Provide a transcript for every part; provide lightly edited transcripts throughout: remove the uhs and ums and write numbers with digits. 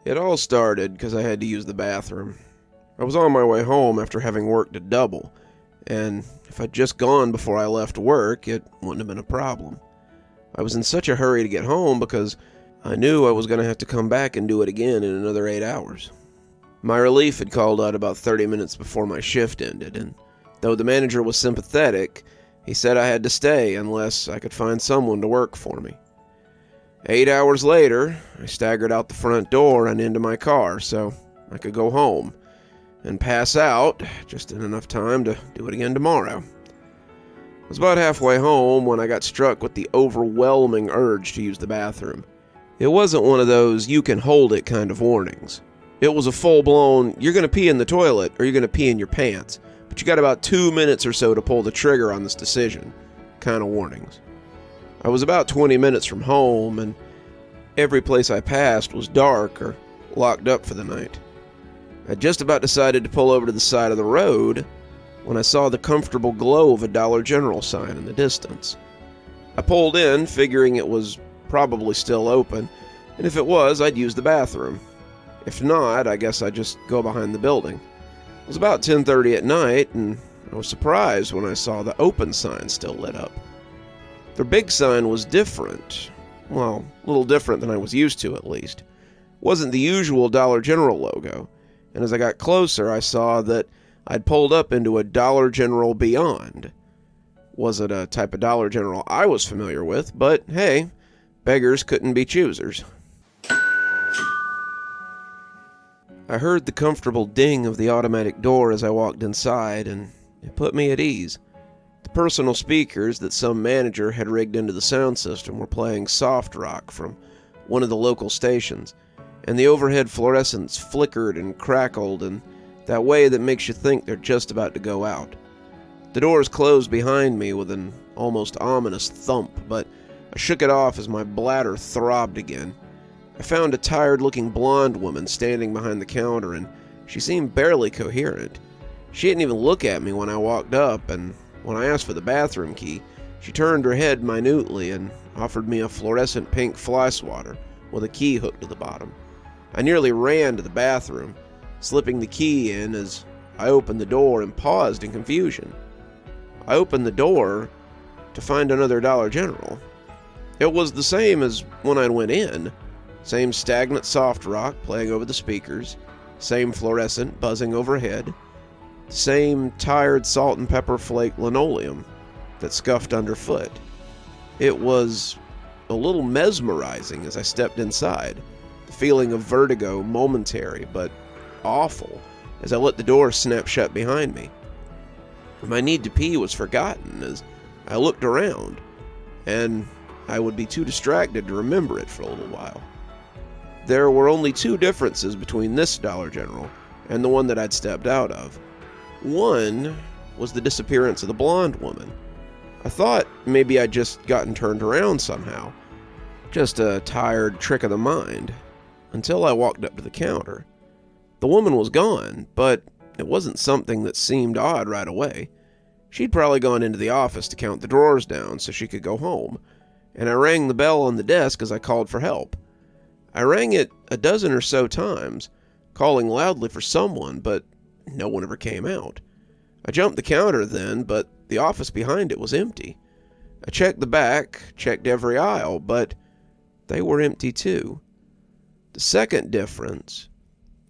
It all started because I had to use the bathroom. I was on my way home after having worked a double, and if I'd just gone before I left work, it wouldn't have been a problem. I was in such a hurry to get home because I knew I was going to have to come back and do it again in another 8 hours. My relief had called out about 30 minutes before my shift ended, and though the manager was sympathetic, he said I had to stay unless I could find someone to work for me. 8 hours later, I staggered out the front door and into my car so I could go home and pass out just in enough time to do it again tomorrow. I was about halfway home when I got struck with the overwhelming urge to use the bathroom. It wasn't one of those you can hold it kind of warnings. It was a full-blown, you're going to pee in the toilet or you're going to pee in your pants, but you got about 2 minutes or so to pull the trigger on this decision kind of warnings. I was about 20 minutes from home, and every place I passed was dark or locked up for the night. I just about decided to pull over to the side of the road when I saw the comfortable glow of a Dollar General sign in the distance. I pulled in, figuring it was probably still open, and if it was, I'd use the bathroom. If not, I guess I'd just go behind the building. It was about 10:30 at night, and I was surprised when I saw the open sign still lit up. Their big sign was different. Well, a little different than I was used to, at least. It wasn't the usual Dollar General logo, and as I got closer, I saw that I'd pulled up into a Dollar General Beyond. Wasn't a type of Dollar General I was familiar with, but hey, beggars couldn't be choosers. I heard the comfortable ding of the automatic door as I walked inside, and it put me at ease. The personal speakers that some manager had rigged into the sound system were playing soft rock from one of the local stations, and the overhead fluorescents flickered and crackled in that way that makes you think they're just about to go out. The doors closed behind me with an almost ominous thump, but I shook it off as my bladder throbbed again. I found a tired-looking blonde woman standing behind the counter, and she seemed barely coherent. She didn't even look at me when I walked up, and when I asked for the bathroom key, she turned her head minutely and offered me a fluorescent pink fly swatter with a key hooked to the bottom. I nearly ran to the bathroom, slipping the key in as I opened the door and paused in confusion. I opened the door to find another Dollar General. It was the same as when I went in. Same stagnant soft rock playing over the speakers, same fluorescent buzzing overhead, same tired salt and pepper flake linoleum that scuffed underfoot. It was a little mesmerizing as I stepped inside, the feeling of vertigo momentary but awful as I let the door snap shut behind me. My need to pee was forgotten as I looked around, and I would be too distracted to remember it for a little while. There were only two differences between this Dollar General and the one that I'd stepped out of. One was the disappearance of the blonde woman. I thought maybe I'd just gotten turned around somehow. Just a tired trick of the mind. Until I walked up to the counter. The woman was gone, but it wasn't something that seemed odd right away. She'd probably gone into the office to count the drawers down so she could go home, and I rang the bell on the desk as I called for help. I rang it a dozen or so times, calling loudly for someone, but no one ever came out. I jumped the counter then, but the office behind it was empty. I checked the back, checked every aisle, but they were empty too. The second difference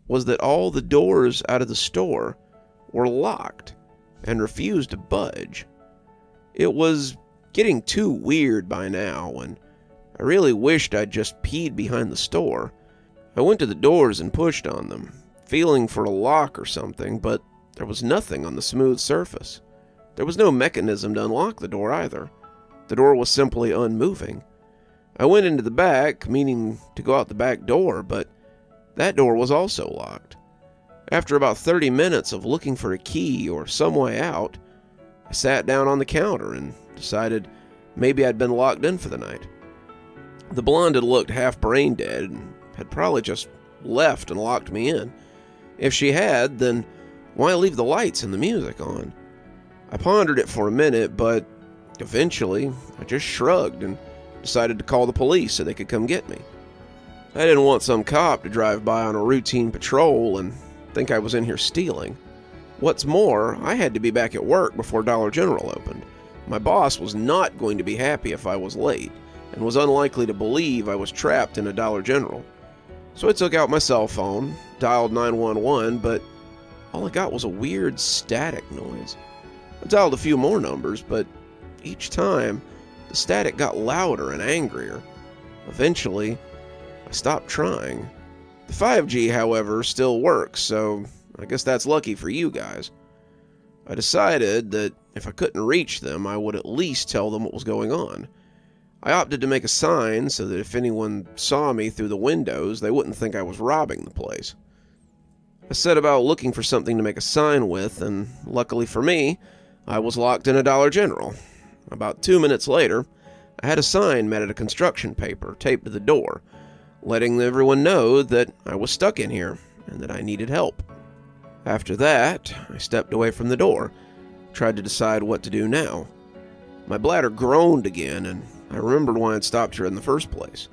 was that all the doors out of the store were locked and refused to budge. It was getting too weird by now, and I really wished I'd just peed behind the store. I went to the doors and pushed on them, feeling for a lock or something, but there was nothing on the smooth surface. There was no mechanism to unlock the door either. The door was simply unmoving. I went into the back, meaning to go out the back door, but that door was also locked. After about 30 minutes of looking for a key or some way out, I sat down on the counter and decided maybe I'd been locked in for the night. The blonde had looked half brain dead and had probably just left and locked me in. If she had, then why leave the lights and the music on? I pondered it for a minute, but eventually I just shrugged and decided to call the police so they could come get me. I didn't want some cop to drive by on a routine patrol and think I was in here stealing. What's more, I had to be back at work before Dollar General opened. My boss was not going to be happy if I was late, and was unlikely to believe I was trapped in a Dollar General. So I took out my cell phone, dialed 911, but all I got was a weird static noise. I dialed a few more numbers, but each time, the static got louder and angrier. Eventually, I stopped trying. The 5G, however, still works, so I guess that's lucky for you guys. I decided that if I couldn't reach them, I would at least tell them what was going on. I opted to make a sign so that if anyone saw me through the windows, they wouldn't think I was robbing the place. I set about looking for something to make a sign with, and luckily for me, I was locked in a Dollar General. About 2 minutes later, I had a sign made out of construction paper taped to the door, letting everyone know that I was stuck in here and that I needed help. After that, I stepped away from the door, tried to decide what to do now. My bladder groaned again, and I remembered why I'd stopped here in the first place.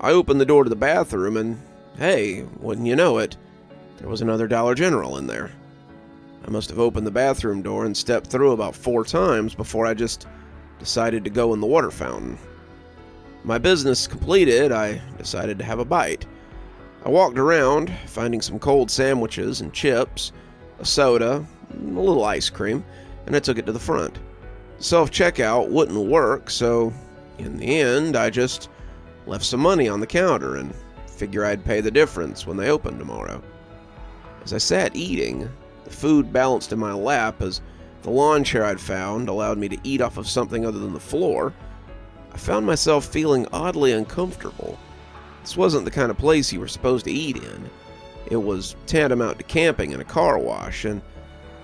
I opened the door to the bathroom, and hey, wouldn't you know it, there was another Dollar General in there. I must have opened the bathroom door and stepped through about 4 times before I just decided to go in the water fountain. My business completed, I decided to have a bite. I walked around, finding some cold sandwiches and chips, a soda, a little ice cream, and I took it to the front. Self-checkout wouldn't work, so in the end, I just left some money on the counter and figure I'd pay the difference when they opened tomorrow. As I sat eating, the food balanced in my lap as the lawn chair I'd found allowed me to eat off of something other than the floor. I found myself feeling oddly uncomfortable. This wasn't the kind of place you were supposed to eat in. It was tantamount to camping in a car wash, and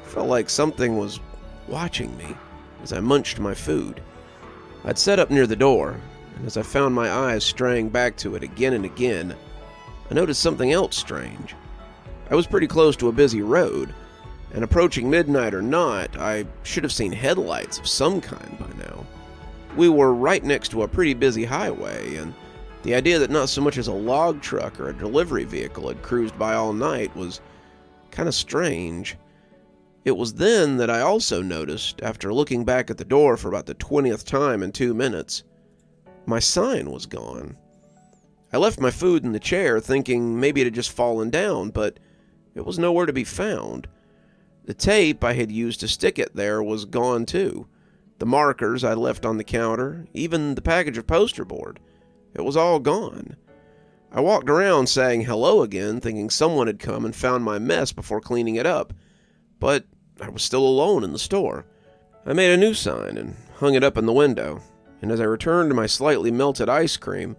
I felt like something was watching me as I munched my food. I'd sat up near the door, and as I found my eyes straying back to it again and again, I noticed something else strange. I was pretty close to a busy road, and approaching midnight or not, I should have seen headlights of some kind by now. We were right next to a pretty busy highway, and the idea that not so much as a log truck or a delivery vehicle had cruised by all night was kind of strange. It was then that I also noticed, after looking back at the door for about the 20th time in 2 minutes, my sign was gone. I left my food in the chair thinking maybe it had just fallen down, but it was nowhere to be found. The tape I had used to stick it there was gone too. The markers I left on the counter, even the package of poster board. It was all gone. I walked around saying hello again, thinking someone had come and found my mess before cleaning it up. But I was still alone in the store. I made a new sign and hung it up in the window, and as I returned to my slightly melted ice cream,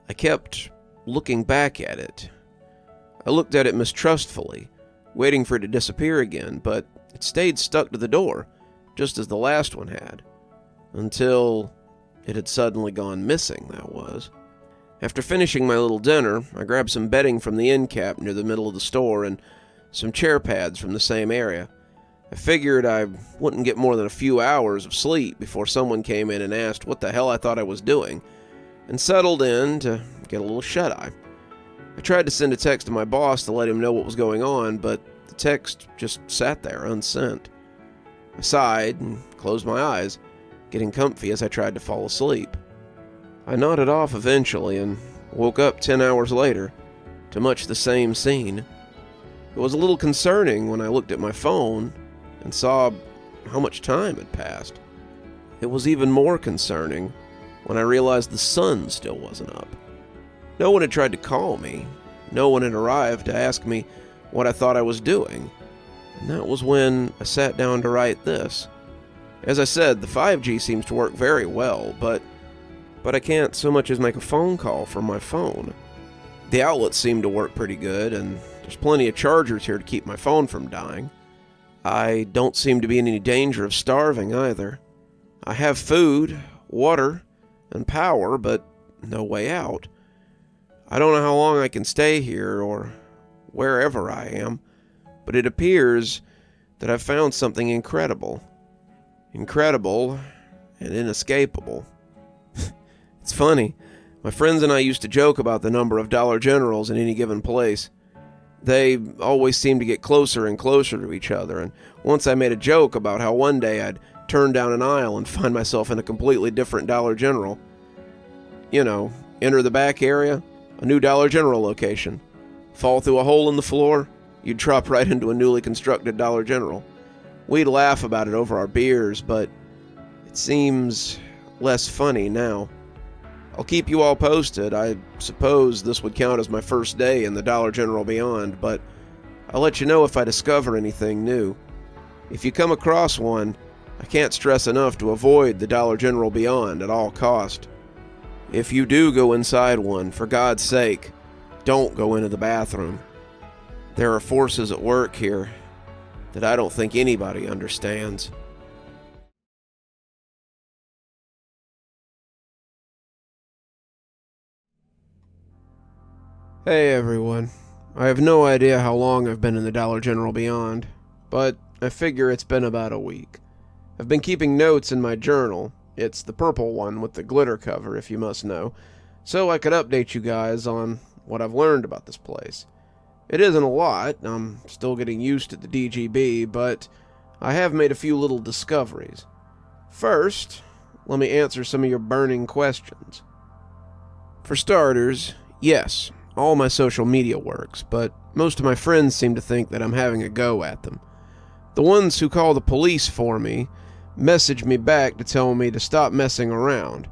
I kept looking back at it. I looked at it mistrustfully, waiting for it to disappear again, but it stayed stuck to the door, just as the last one had. Until it had suddenly gone missing, that was. After finishing my little dinner, I grabbed some bedding from the end cap near the middle of the store and some chair pads from the same area. I figured I wouldn't get more than a few hours of sleep before someone came in and asked what the hell I thought I was doing, and settled in to get a little shut-eye. I tried to send a text to my boss to let him know what was going on, but the text just sat there unsent. I sighed and closed my eyes, getting comfy as I tried to fall asleep. I nodded off eventually and woke up 10 hours later to much the same scene. It was a little concerning when I looked at my phone and saw how much time had passed. It was even more concerning when I realized the sun still wasn't up. No one had tried to call me. No one had arrived to ask me what I thought I was doing. And that was when I sat down to write this. As I said, the 5G seems to work very well, but I can't so much as make a phone call from my phone. The outlets seem to work pretty good, and there's plenty of chargers here to keep my phone from dying. I don't seem to be in any danger of starving either. I have food, water, and power, but no way out. I don't know how long I can stay here or wherever I am, but it appears that I've found something incredible. Incredible and inescapable. It's funny, My friends and I used to joke about the number of Dollar Generals in any given place. They always seemed to get closer and closer to each other, and once I made a joke about how one day I'd turn down an aisle and find myself in a completely different Dollar General. You know, enter the back area, a new Dollar General location. Fall through a hole in the floor, you'd drop right into a newly constructed Dollar General. We'd laugh about it over our beers, but it seems less funny now. I'll keep you all posted. I suppose this would count as my first day in the Dollar General Beyond, but I'll let you know if I discover anything new. If you come across one, I can't stress enough to avoid the Dollar General Beyond at all cost. If you do go inside one, for God's sake, don't go into the bathroom. There are forces at work here that I don't think anybody understands. Hey everyone. I have no idea how long I've been in the Dollar General Beyond, but I figure it's been about a week. I've been keeping notes in my journal. It's the purple one with the glitter cover, if you must know, so I could update you guys on what I've learned about this place. It isn't a lot. I'm still getting used to the DGB, but I have made a few little discoveries. First, let me answer some of your burning questions. For starters, yes, all my social media works, but most of my friends seem to think that I'm having a go at them. The ones who call the police for me message me back to tell me to stop messing around.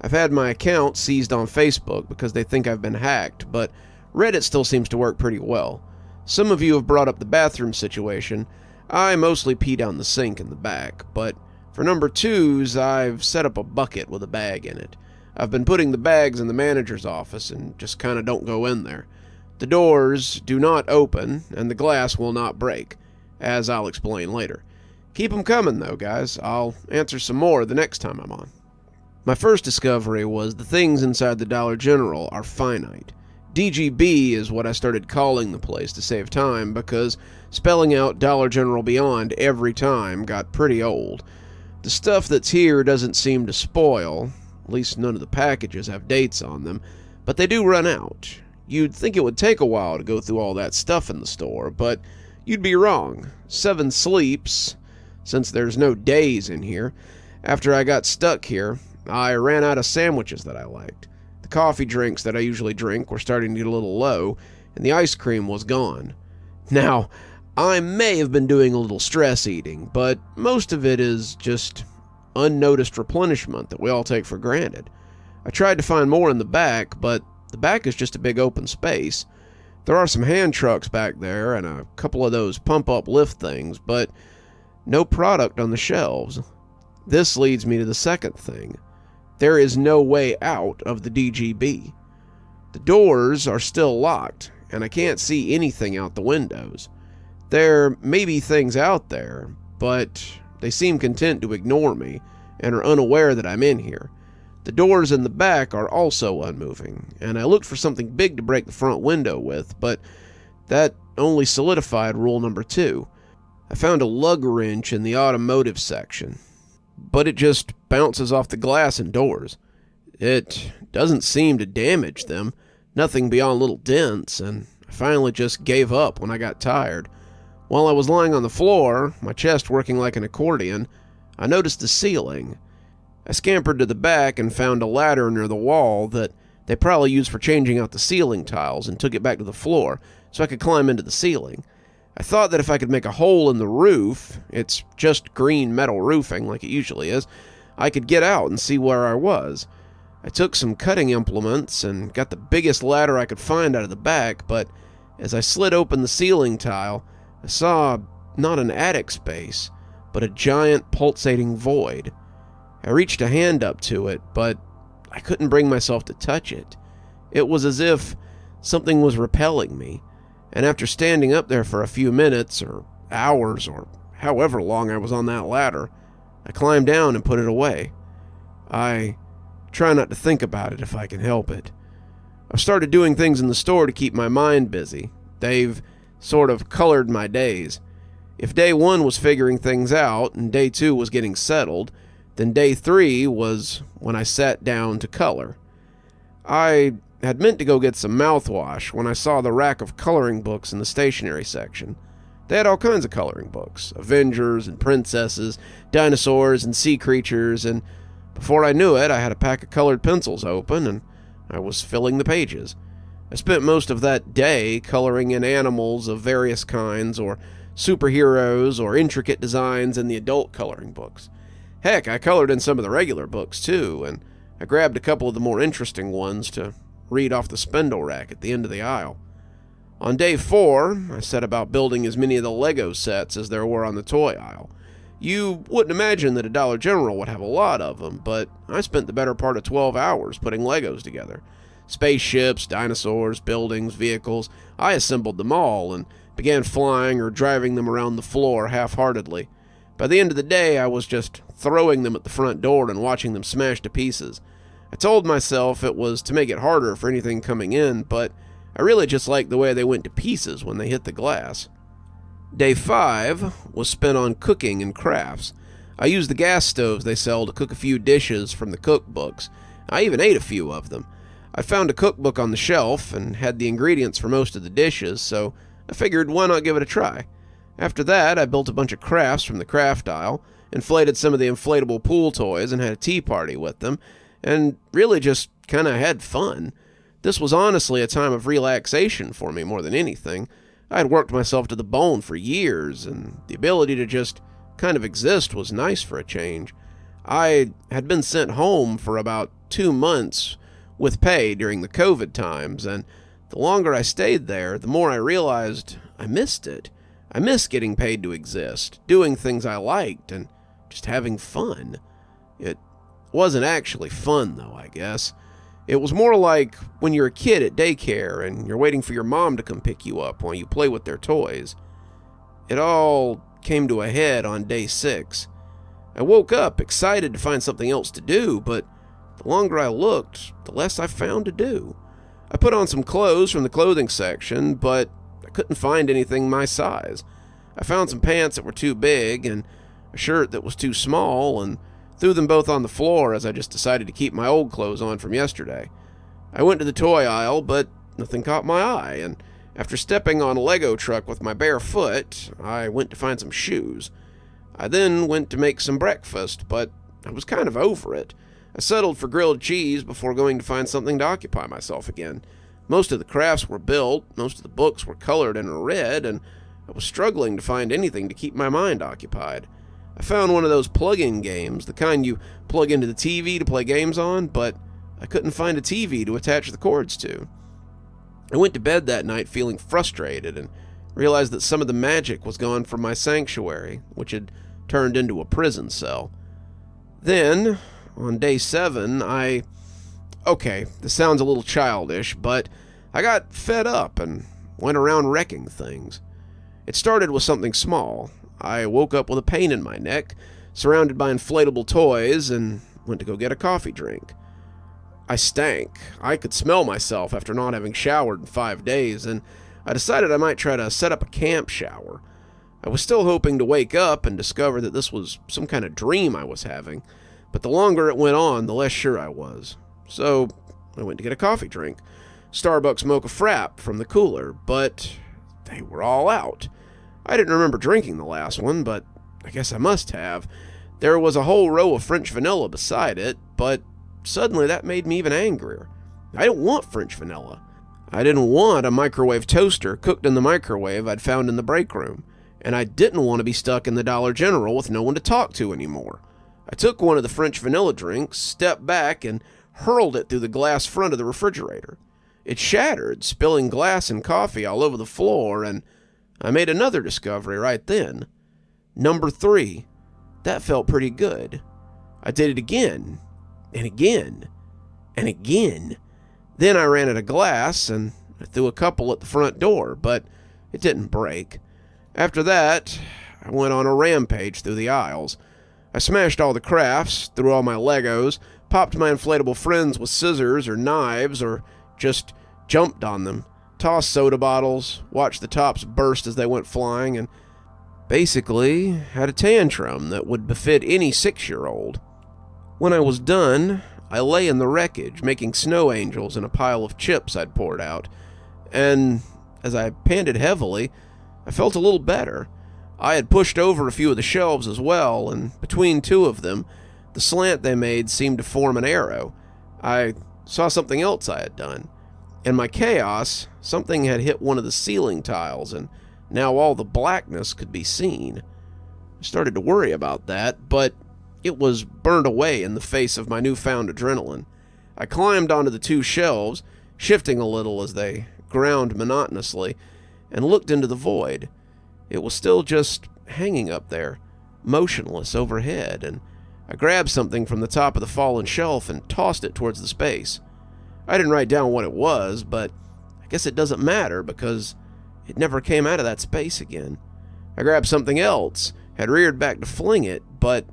I've had my account seized on Facebook because they think I've been hacked, but Reddit still seems to work pretty well. Some of you have brought up the bathroom situation. I mostly pee down the sink in the back, but for number twos, I've set up a bucket with a bag in it. I've been putting the bags in the manager's office and just kinda don't go in there. The doors do not open, and the glass will not break, as I'll explain later. Keep them coming though, guys. I'll answer some more the next time I'm on. My first discovery was the things inside the Dollar General are finite. DGB is what I started calling the place to save time because spelling out Dollar General Beyond every time got pretty old. The stuff that's here doesn't seem to spoil, at least none of the packages have dates on them, but they do run out. You'd think it would take a while to go through all that stuff in the store, but you'd be wrong. 7 sleeps, since there's no days in here. After I got stuck here, I ran out of sandwiches that I liked. The coffee drinks that I usually drink were starting to get a little low, and the ice cream was gone. Now, I may have been doing a little stress eating, but most of it is just unnoticed replenishment that we all take for granted. I tried to find more in the back, but the back is just a big open space. There are some hand trucks back there and a couple of those pump-up lift things, but no product on the shelves. This leads me to the second thing. There is no way out of the DGB. The doors are still locked, and I can't see anything out the windows. There may be things out there, but they seem content to ignore me and are unaware that I'm in here. The doors in the back are also unmoving, and I looked for something big to break the front window with, but that only solidified rule number 2. I found a lug wrench in the automotive section, but it just bounces off the glass and doors. It doesn't seem to damage them, nothing beyond little dents, and I finally just gave up when I got tired. While I was lying on the floor, my chest working like an accordion, I noticed the ceiling. I scampered to the back and found a ladder near the wall that they probably used for changing out the ceiling tiles and took it back to the floor so I could climb into the ceiling. I thought that if I could make a hole in the roof, it's just green metal roofing like it usually is, I could get out and see where I was. I took some cutting implements and got the biggest ladder I could find out of the back, but as I slid open the ceiling tile, I saw not an attic space, but a giant pulsating void. I reached a hand up to it, but I couldn't bring myself to touch it. It was as if something was repelling me, and after standing up there for a few minutes, or hours, or however long I was on that ladder, I climbed down and put it away. I try not to think about it if I can help it. I've started doing things in the store to keep my mind busy. They've sort of colored my days. If day 1 was figuring things out, and day 2 was getting settled, then day 3 was when I sat down to color. I had meant to go get some mouthwash when I saw the rack of coloring books in the stationery section. They had all kinds of coloring books, Avengers and princesses, dinosaurs and sea creatures, and before I knew it, I had a pack of colored pencils open, and I was filling the pages. I spent most of that day coloring in animals of various kinds, or superheroes, or intricate designs in the adult coloring books. Heck, I colored in some of the regular books, too, and I grabbed a couple of the more interesting ones to read off the spindle rack at the end of the aisle. On day 4, I set about building as many of the Lego sets as there were on the toy aisle. You wouldn't imagine that a Dollar General would have a lot of them, but I spent the better part of 12 hours putting Legos together. Spaceships, dinosaurs, buildings, vehicles. I assembled them all and began flying or driving them around the floor half-heartedly. By the end of the day, I was just throwing them at the front door and watching them smash to pieces. I told myself it was to make it harder for anything coming in, but I really just liked the way they went to pieces when they hit the glass. Day 5 was spent on cooking and crafts. I used the gas stoves they sell to cook a few dishes from the cookbooks. I even ate a few of them. I found a cookbook on the shelf and had the ingredients for most of the dishes, so I figured why not give it a try. After that, I built a bunch of crafts from the craft aisle, inflated some of the inflatable pool toys and had a tea party with them, and really just kind of had fun. This was honestly a time of relaxation for me more than anything. I had worked myself to the bone for years, and the ability to just kind of exist was nice for a change. I had been sent home for about 2 months with pay during the COVID times, and the longer I stayed there, the more I realized I missed it. I missed getting paid to exist, doing things I liked, and just having fun. It wasn't actually fun, though, I guess. It was more like when you're a kid at daycare and you're waiting for your mom to come pick you up while you play with their toys. It all came to a head on day 6. I woke up excited to find something else to do, but the longer I looked, the less I found to do. I put on some clothes from the clothing section, but I couldn't find anything my size. I found some pants that were too big and a shirt that was too small, and threw them both on the floor as I just decided to keep my old clothes on from yesterday. I went to the toy aisle, but nothing caught my eye, and after stepping on a Lego truck with my bare foot, I went to find some shoes. I then went to make some breakfast, but I was kind of over it. I settled for grilled cheese before going to find something to occupy myself again. Most of the crafts were built, most of the books were colored and read, and I was struggling to find anything to keep my mind occupied. I found one of those plug-in games, the kind you plug into the TV to play games on, but I couldn't find a TV to attach the cords to. I went to bed that night feeling frustrated and realized that some of the magic was gone from my sanctuary, which had turned into a prison cell. Then, on day 7, okay, this sounds a little childish, but I got fed up and went around wrecking things. It started with something small. I woke up with a pain in my neck, surrounded by inflatable toys, and went to go get a coffee drink. I stank. I could smell myself after not having showered in 5 days, and I decided I might try to set up a camp shower. I was still hoping to wake up and discover that this was some kind of dream I was having, but the longer it went on, the less sure I was. So I went to get a coffee drink. Starbucks mocha frap from the cooler, but they were all out. I didn't remember drinking the last one, but I guess I must have. There was a whole row of French vanilla beside it, but suddenly that made me even angrier. I didn't want French vanilla. I didn't want a microwave toaster cooked in the microwave I'd found in the break room, and I didn't want to be stuck in the Dollar General with no one to talk to anymore. I took one of the French vanilla drinks, stepped back, and hurled it through the glass front of the refrigerator. It shattered, spilling glass and coffee all over the floor, and I made another discovery right then. Number 3. That felt pretty good. I did it again, and again, and again. Then I ran out of glass, and I threw a couple at the front door, but it didn't break. After that, I went on a rampage through the aisles. I smashed all the crafts, threw all my Legos, popped my inflatable friends with scissors or knives, or just jumped on them, tossed soda bottles, watched the tops burst as they went flying, and basically had a tantrum that would befit any 6-year-old. When I was done, I lay in the wreckage, making snow angels in a pile of chips I'd poured out, and as I panted heavily, I felt a little better. I had pushed over a few of the shelves as well, and between two of them, the slant they made seemed to form an arrow. I saw something else I had done. In my chaos, something had hit one of the ceiling tiles, and now all the blackness could be seen. I started to worry about that, but it was burned away in the face of my newfound adrenaline. I climbed onto the two shelves, shifting a little as they ground monotonously, and looked into the void. It was still just hanging up there, motionless overhead, and I grabbed something from the top of the fallen shelf and tossed it towards the space. I didn't write down what it was, but I guess it doesn't matter because it never came out of that space again. I grabbed something else, had reared back to fling it, but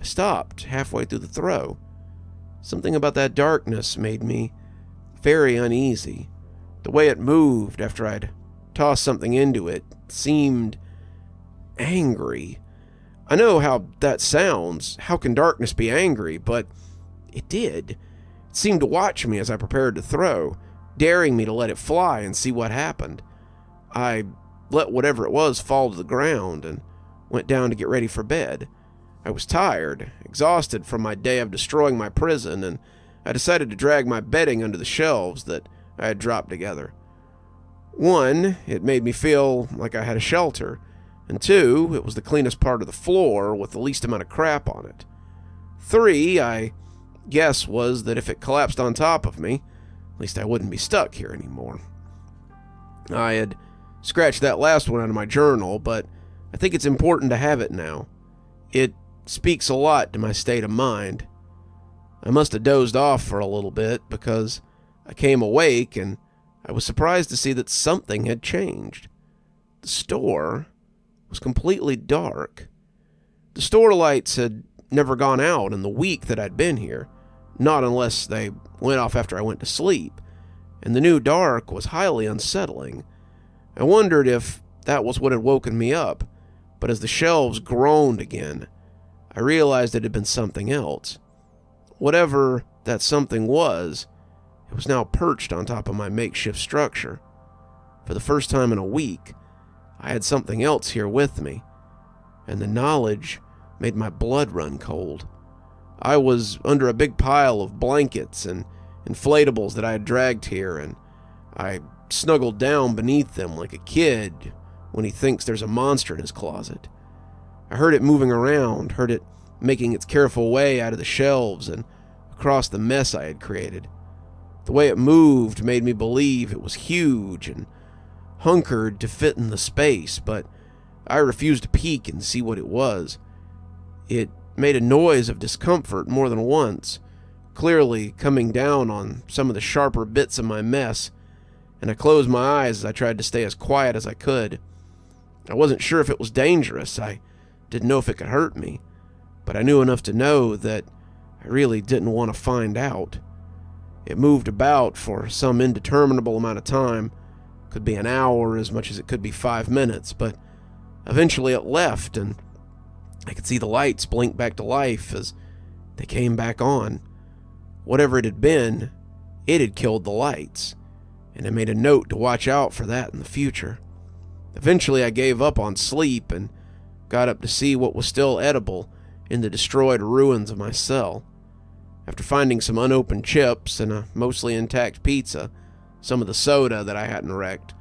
I stopped halfway through the throw. Something about that darkness made me very uneasy. The way it moved after I'd tossed something into it seemed angry. I know how that sounds. How can darkness be angry? But it did. It seemed to watch me as I prepared to throw, daring me to let it fly and see what happened. I let whatever it was fall to the ground and went down to get ready for bed. I was tired, exhausted from my day of destroying my prison, and I decided to drag my bedding under the shelves that I had dropped together. 1, it made me feel like I had a shelter, and 2, it was the cleanest part of the floor with the least amount of crap on it. 3, I guess, was that if it collapsed on top of me, at least I wouldn't be stuck here anymore. I had scratched that last one out of my journal, but I think it's important to have it now. It speaks a lot to my state of mind. I must have dozed off for a little bit because I came awake and I was surprised to see that something had changed. The store was completely dark. The store lights had never gone out in the week that I'd been here, not unless they went off after I went to sleep, and the new dark was highly unsettling. I wondered if that was what had woken me up, but as the shelves groaned again, I realized it had been something else. Whatever that something was, it was now perched on top of my makeshift structure. For the first time in a week, I had something else here with me, and the knowledge made my blood run cold. I was under a big pile of blankets and inflatables that I had dragged here, and I snuggled down beneath them like a kid when he thinks there's a monster in his closet. I heard it moving around, heard it making its careful way out of the shelves and across the mess I had created. The way it moved made me believe it was huge and hunkered to fit in the space, but I refused to peek and see what it was. It made a noise of discomfort more than once, clearly coming down on some of the sharper bits of my mess, and I closed my eyes as I tried to stay as quiet as I could. I wasn't sure if it was dangerous. I didn't know if it could hurt me, but I knew enough to know that I really didn't want to find out. It moved about for some indeterminable amount of time. Could be an hour as much as it could be 5 minutes, but eventually it left, and I could see the lights blink back to life as they came back on. Whatever it had been, it had killed the lights, and I made a note to watch out for that in the future. Eventually I gave up on sleep and got up to see what was still edible in the destroyed ruins of my cell. After finding some unopened chips and a mostly intact pizza, some of the soda that I hadn't wrecked,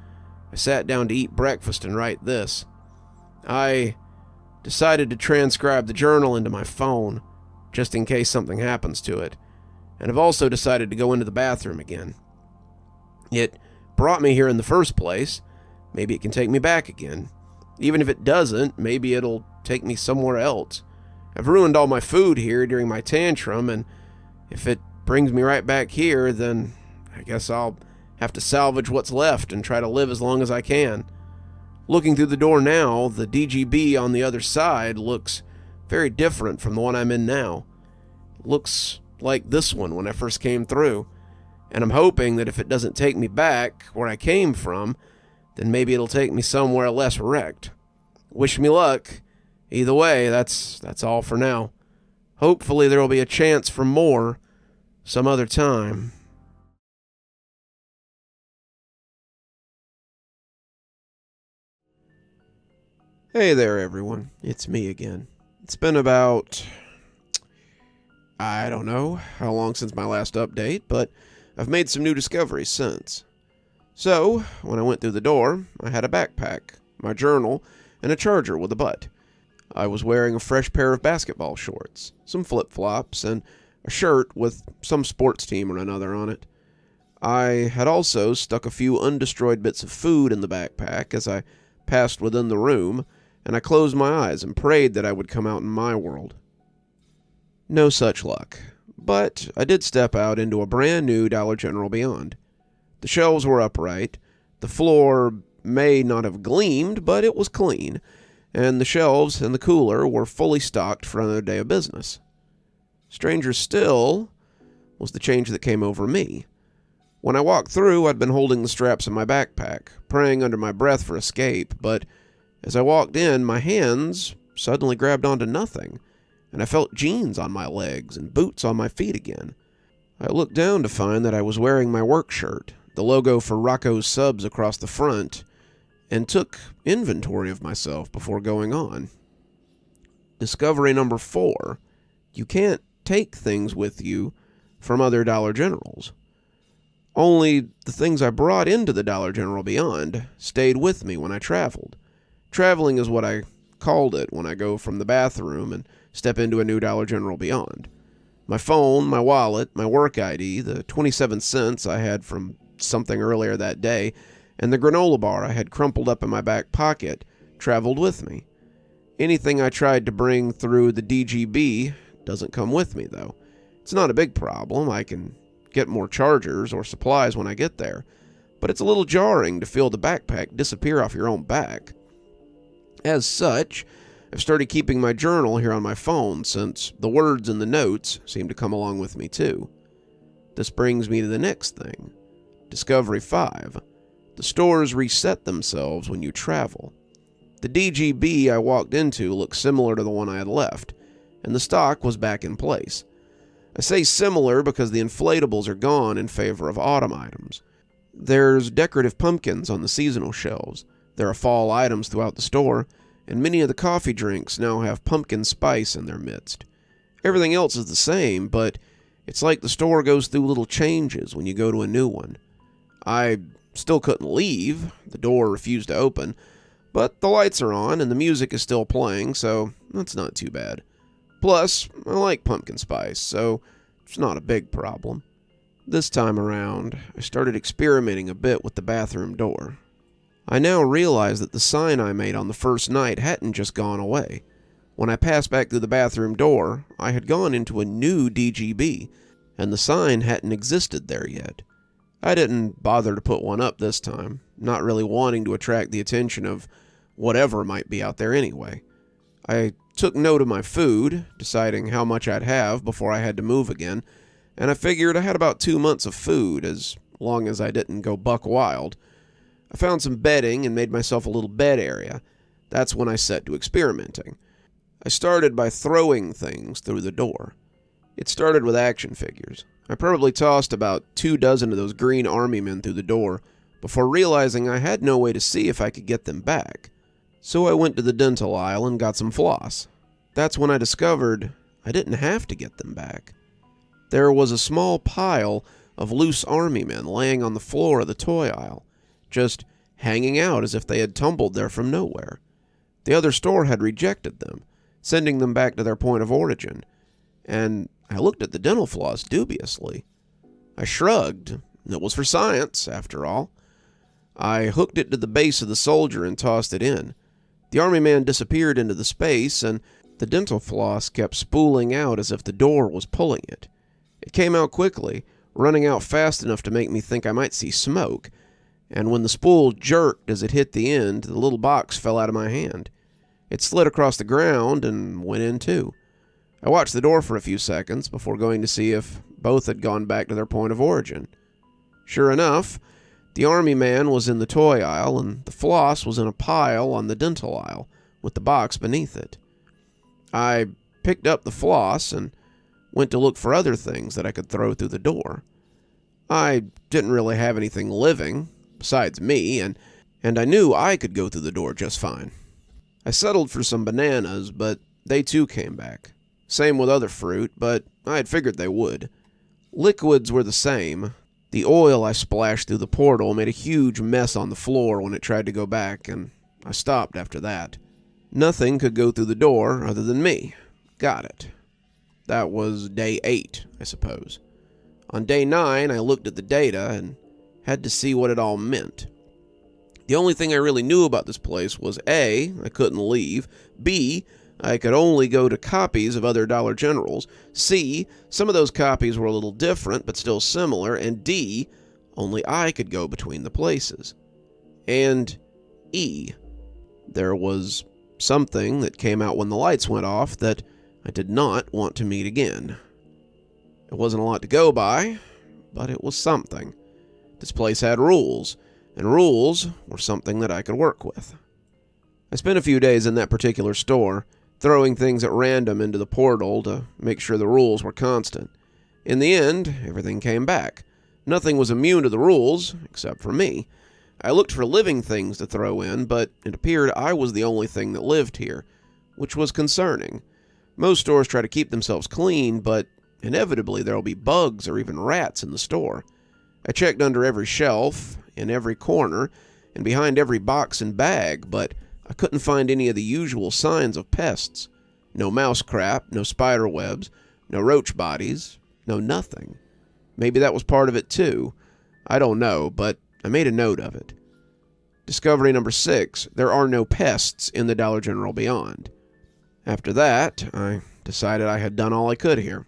I sat down to eat breakfast and write this. I decided to transcribe the journal into my phone, just in case something happens to it, and I've also decided to go into the bathroom again. It brought me here in the first place. Maybe it can take me back again. Even if it doesn't, maybe it'll take me somewhere else. I've ruined all my food here during my tantrum, and if it brings me right back here, then I guess I'll have to salvage what's left and try to live as long as I can. Looking through the door now, the DGB on the other side looks very different from the one I'm in now. It looks like this one when I first came through, and I'm hoping that if it doesn't take me back where I came from, then maybe it'll take me somewhere less wrecked. Wish me luck. Either way, that's all for now. Hopefully there will be a chance for more, some other time. Hey there, everyone. It's me again. It's been about, I don't know how long since my last update, but I've made some new discoveries since. So, when I went through the door, I had a backpack, my journal, and a charger with a butt. I was wearing a fresh pair of basketball shorts, some flip-flops, and a shirt with some sports team or another on it. I had also stuck a few undestroyed bits of food in the backpack as I passed within the room, and I closed my eyes and prayed that I would come out in my world. No such luck, but I did step out into a brand new Dollar General Beyond. The shelves were upright, the floor may not have gleamed, but it was clean, and the shelves and the cooler were fully stocked for another day of business. Stranger still was the change that came over me. When I walked through, I'd been holding the straps of my backpack, praying under my breath for escape, but as I walked in, my hands suddenly grabbed onto nothing, and I felt jeans on my legs and boots on my feet again. I looked down to find that I was wearing my work shirt, the logo for Rocco's Subs across the front, and took inventory of myself before going on. Discovery number 4. You can't take things with you from other Dollar Generals. Only the things I brought into the Dollar General Beyond stayed with me when I traveled. Traveling is what I called it when I go from the bathroom and step into a new Dollar General Beyond. My phone, my wallet, my work ID, the 27 cents I had from something earlier that day, and the granola bar I had crumpled up in my back pocket traveled with me. Anything I tried to bring through the DGB doesn't come with me, though. It's not a big problem. I can get more chargers or supplies when I get there, but it's a little jarring to feel the backpack disappear off your own back. As such, I've started keeping my journal here on my phone since the words in the notes seem to come along with me too. This brings me to the next thing. Discovery 5. The stores reset themselves when you travel. The DGB I walked into looked similar to the one I had left, and the stock was back in place. I say similar because the inflatables are gone in favor of autumn items. There's decorative pumpkins on the seasonal shelves. There are fall items throughout the store, and many of the coffee drinks now have pumpkin spice in their midst. Everything else is the same, but it's like the store goes through little changes when you go to a new one. I still couldn't leave. The door refused to open, but the lights are on and the music is still playing, so that's not too bad. Plus, I like pumpkin spice, so it's not a big problem. This time around, I started experimenting a bit with the bathroom door. I now realize that the sign I made on the first night hadn't just gone away. When I passed back through the bathroom door, I had gone into a new DGB, and the sign hadn't existed there yet. I didn't bother to put one up this time, not really wanting to attract the attention of whatever might be out there anyway. I took note of my food, deciding how much I'd have before I had to move again, and I figured I had about 2 months of food, as long as I didn't go buck wild. I found some bedding and made myself a little bed area. That's when I set to experimenting. I started by throwing things through the door. It started with action figures. I probably tossed about 24 of those green army men through the door before realizing I had no way to see if I could get them back. So I went to the dental aisle and got some floss. That's when I discovered I didn't have to get them back. There was a small pile of loose army men laying on the floor of the toy aisle, just hanging out as if they had tumbled there from nowhere. The other store had rejected them, sending them back to their point of origin, and I looked at the dental floss dubiously. I shrugged. It was for science, after all. I hooked it to the base of the soldier and tossed it in. The army man disappeared into the space, and the dental floss kept spooling out as if the door was pulling it. It came out quickly, running out fast enough to make me think I might see smoke, and when the spool jerked as it hit the end, the little box fell out of my hand. It slid across the ground and went in too. I watched the door for a few seconds before going to see if both had gone back to their point of origin. Sure enough, the army man was in the toy aisle and the floss was in a pile on the dental aisle, with the box beneath it. I picked up the floss and went to look for other things that I could throw through the door. I didn't really have anything living, besides me, and I knew I could go through the door just fine. I settled for some bananas, but they too came back. Same with other fruit, but I had figured they would. Liquids were the same. The oil I splashed through the portal made a huge mess on the floor when it tried to go back, and I stopped after that. Nothing could go through the door other than me. Got it. That was day 8, I suppose. On day 9, I looked at the data and had to see what it all meant. The only thing I really knew about this place was A, I couldn't leave, B, I could only go to copies of other Dollar Generals, C, some of those copies were a little different but still similar, and D, only I could go between the places. And E, there was something that came out when the lights went off that I did not want to meet again. It wasn't a lot to go by, but it was something. This place had rules, and rules were something that I could work with. I spent a few days in that particular store, throwing things at random into the portal to make sure the rules were constant. In the end, everything came back. Nothing was immune to the rules, except for me. I looked for living things to throw in, but it appeared I was the only thing that lived here, which was concerning. Most stores try to keep themselves clean, but inevitably there will be bugs or even rats in the store. I checked under every shelf, in every corner, and behind every box and bag, but I couldn't find any of the usual signs of pests. No mouse crap, no spider webs, no roach bodies, no nothing. Maybe that was part of it too. I don't know, but I made a note of it. Discovery number 6, there are no pests in the Dollar General beyond. After that, I decided I had done all I could here.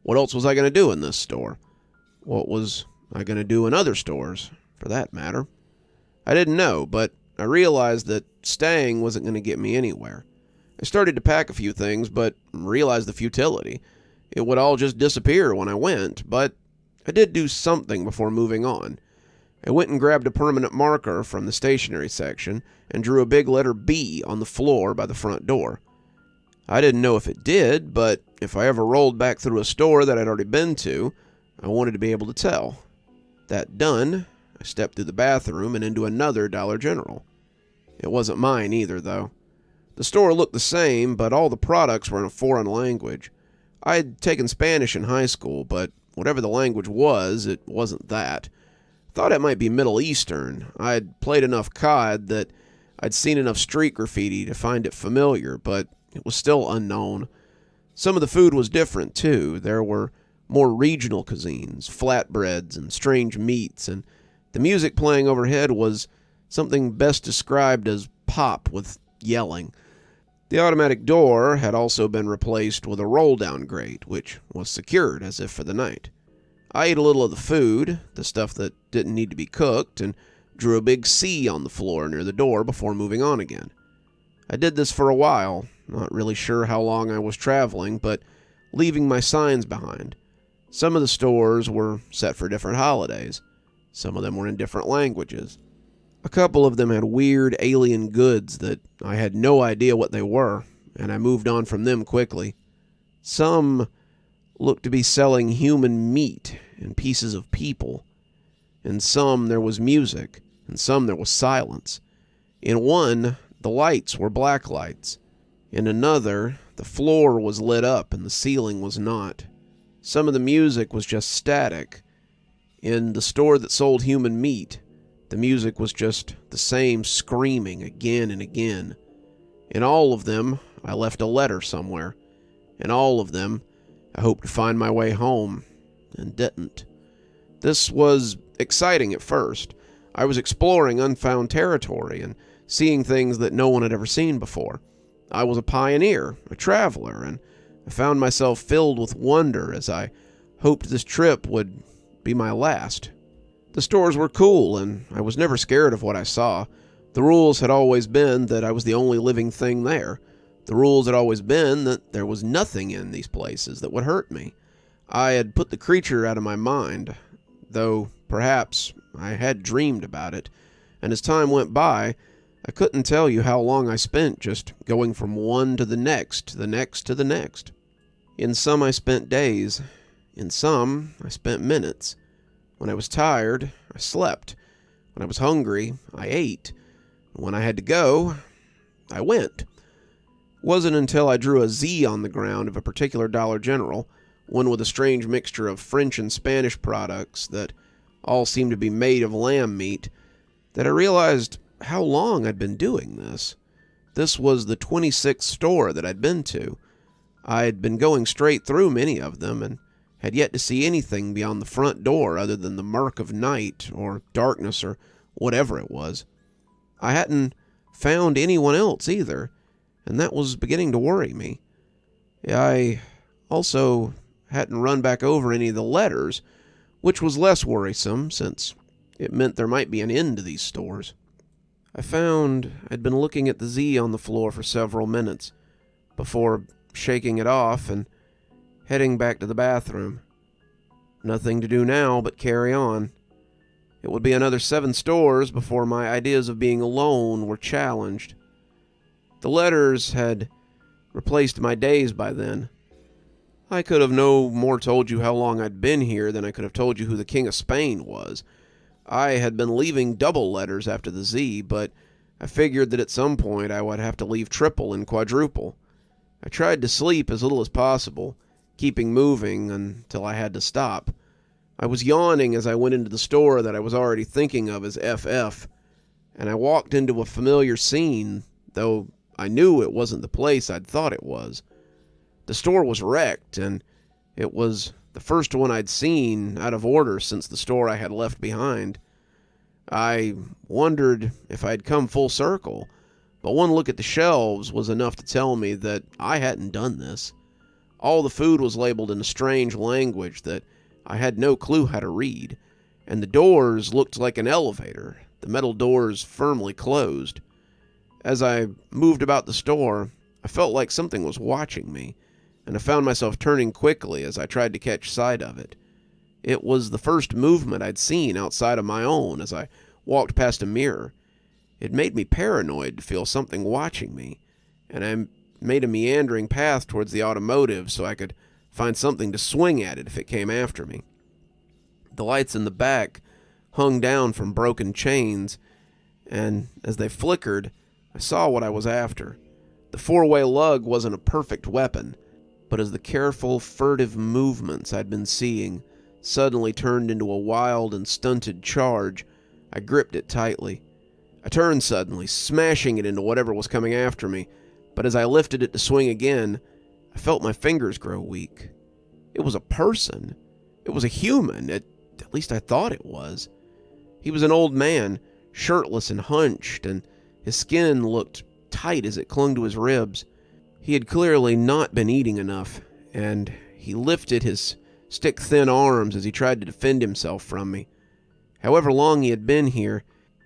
What else was I going to do in this store? What was I going to do in other stores, for that matter? I didn't know, but I realized that staying wasn't going to get me anywhere. I started to pack a few things, but realized the futility. It would all just disappear when I went, but I did do something before moving on. I went and grabbed a permanent marker from the stationery section and drew a big letter B on the floor by the front door. I didn't know if it did, but if I ever rolled back through a store that I'd already been to, I wanted to be able to tell. That done, I stepped through the bathroom and into another Dollar General. It wasn't mine either, though. The store looked the same, but all the products were in a foreign language. I'd taken Spanish in high school, but whatever the language was, it wasn't that. Thought it might be Middle Eastern. I'd played enough COD that I'd seen enough street graffiti to find it familiar, but it was still unknown. Some of the food was different, too. There were more regional cuisines, flatbreads, and strange meats, and the music playing overhead was something best described as pop with yelling. The automatic door had also been replaced with a roll-down grate, which was secured as if for the night. I ate a little of the food, the stuff that didn't need to be cooked, and drew a big C on the floor near the door before moving on again. I did this for a while, not really sure how long I was traveling, but leaving my signs behind. Some of the stores were set for different holidays. Some of them were in different languages. A couple of them had weird alien goods that I had no idea what they were, and I moved on from them quickly. Some looked to be selling human meat and pieces of people. In some there was music, and some there was silence. In one, the lights were black lights. In another, the floor was lit up and the ceiling was not. Some of the music was just static. In the store that sold human meat, the music was just the same screaming again and again. In all of them, I left a letter somewhere. In all of them, I hoped to find my way home, and didn't. This was exciting at first. I was exploring unfound territory and seeing things that no one had ever seen before. I was a pioneer, a traveler, and I found myself filled with wonder as I hoped this trip would be my last. The stores were cool, and I was never scared of what I saw. The rules had always been that I was the only living thing there. The rules had always been that there was nothing in these places that would hurt me. I had put the creature out of my mind, though perhaps I had dreamed about it, and as time went by, I couldn't tell you how long I spent just going from one to the next, to the next, to the next. In some I spent days. In some I spent minutes. When I was tired, I slept. When I was hungry, I ate. When I had to go, I went. It wasn't until I drew a Z on the ground of a particular Dollar General, one with a strange mixture of French and Spanish products that all seemed to be made of lamb meat, that I realized how long I'd been doing this. This was the 26th store that I'd been to. I'd been going straight through many of them, and had yet to see anything beyond the front door other than the murk of night, or darkness, or whatever it was. I hadn't found anyone else either, and that was beginning to worry me. I also hadn't run back over any of the letters, which was less worrisome, since it meant there might be an end to these stores. I found I'd been looking at the Z on the floor for several minutes, before shaking it off and heading back to the bathroom. Nothing to do now but carry on. It would be another 7 stores before my ideas of being alone were challenged. The letters had replaced my days by then. I could have no more told you how long I'd been here than I could have told you who the King of Spain was. I had been leaving double letters after the Z, but I figured that at some point I would have to leave triple and quadruple. I tried to sleep as little as possible, keeping moving until I had to stop. I was yawning as I went into the store that I was already thinking of as FF, and I walked into a familiar scene, though I knew it wasn't the place I'd thought it was. The store was wrecked, and it was the first one I'd seen out of order since the store I had left behind. I wondered if I'd come full circle, but one look at the shelves was enough to tell me that I hadn't done this. All the food was labeled in a strange language that I had no clue how to read, and the doors looked like an elevator, the metal doors firmly closed. As I moved about the store, I felt like something was watching me, and I found myself turning quickly as I tried to catch sight of it. It was the first movement I'd seen outside of my own as I walked past a mirror. It made me paranoid to feel something watching me, and I made a meandering path towards the automotive so I could find something to swing at it if it came after me. The lights in the back hung down from broken chains, and as they flickered, I saw what I was after. The 4-way lug wasn't a perfect weapon, but as the careful, furtive movements I'd been seeing suddenly turned into a wild and stunted charge, I gripped it tightly. I turned suddenly, smashing it into whatever was coming after me, but as I lifted it to swing again, I felt my fingers grow weak. It was a person. It was a human. At least I thought it was. He was an old man, shirtless and hunched, and his skin looked tight as it clung to his ribs. He had clearly not been eating enough, and he lifted his stick-thin arms as he tried to defend himself from me. However long he had been here,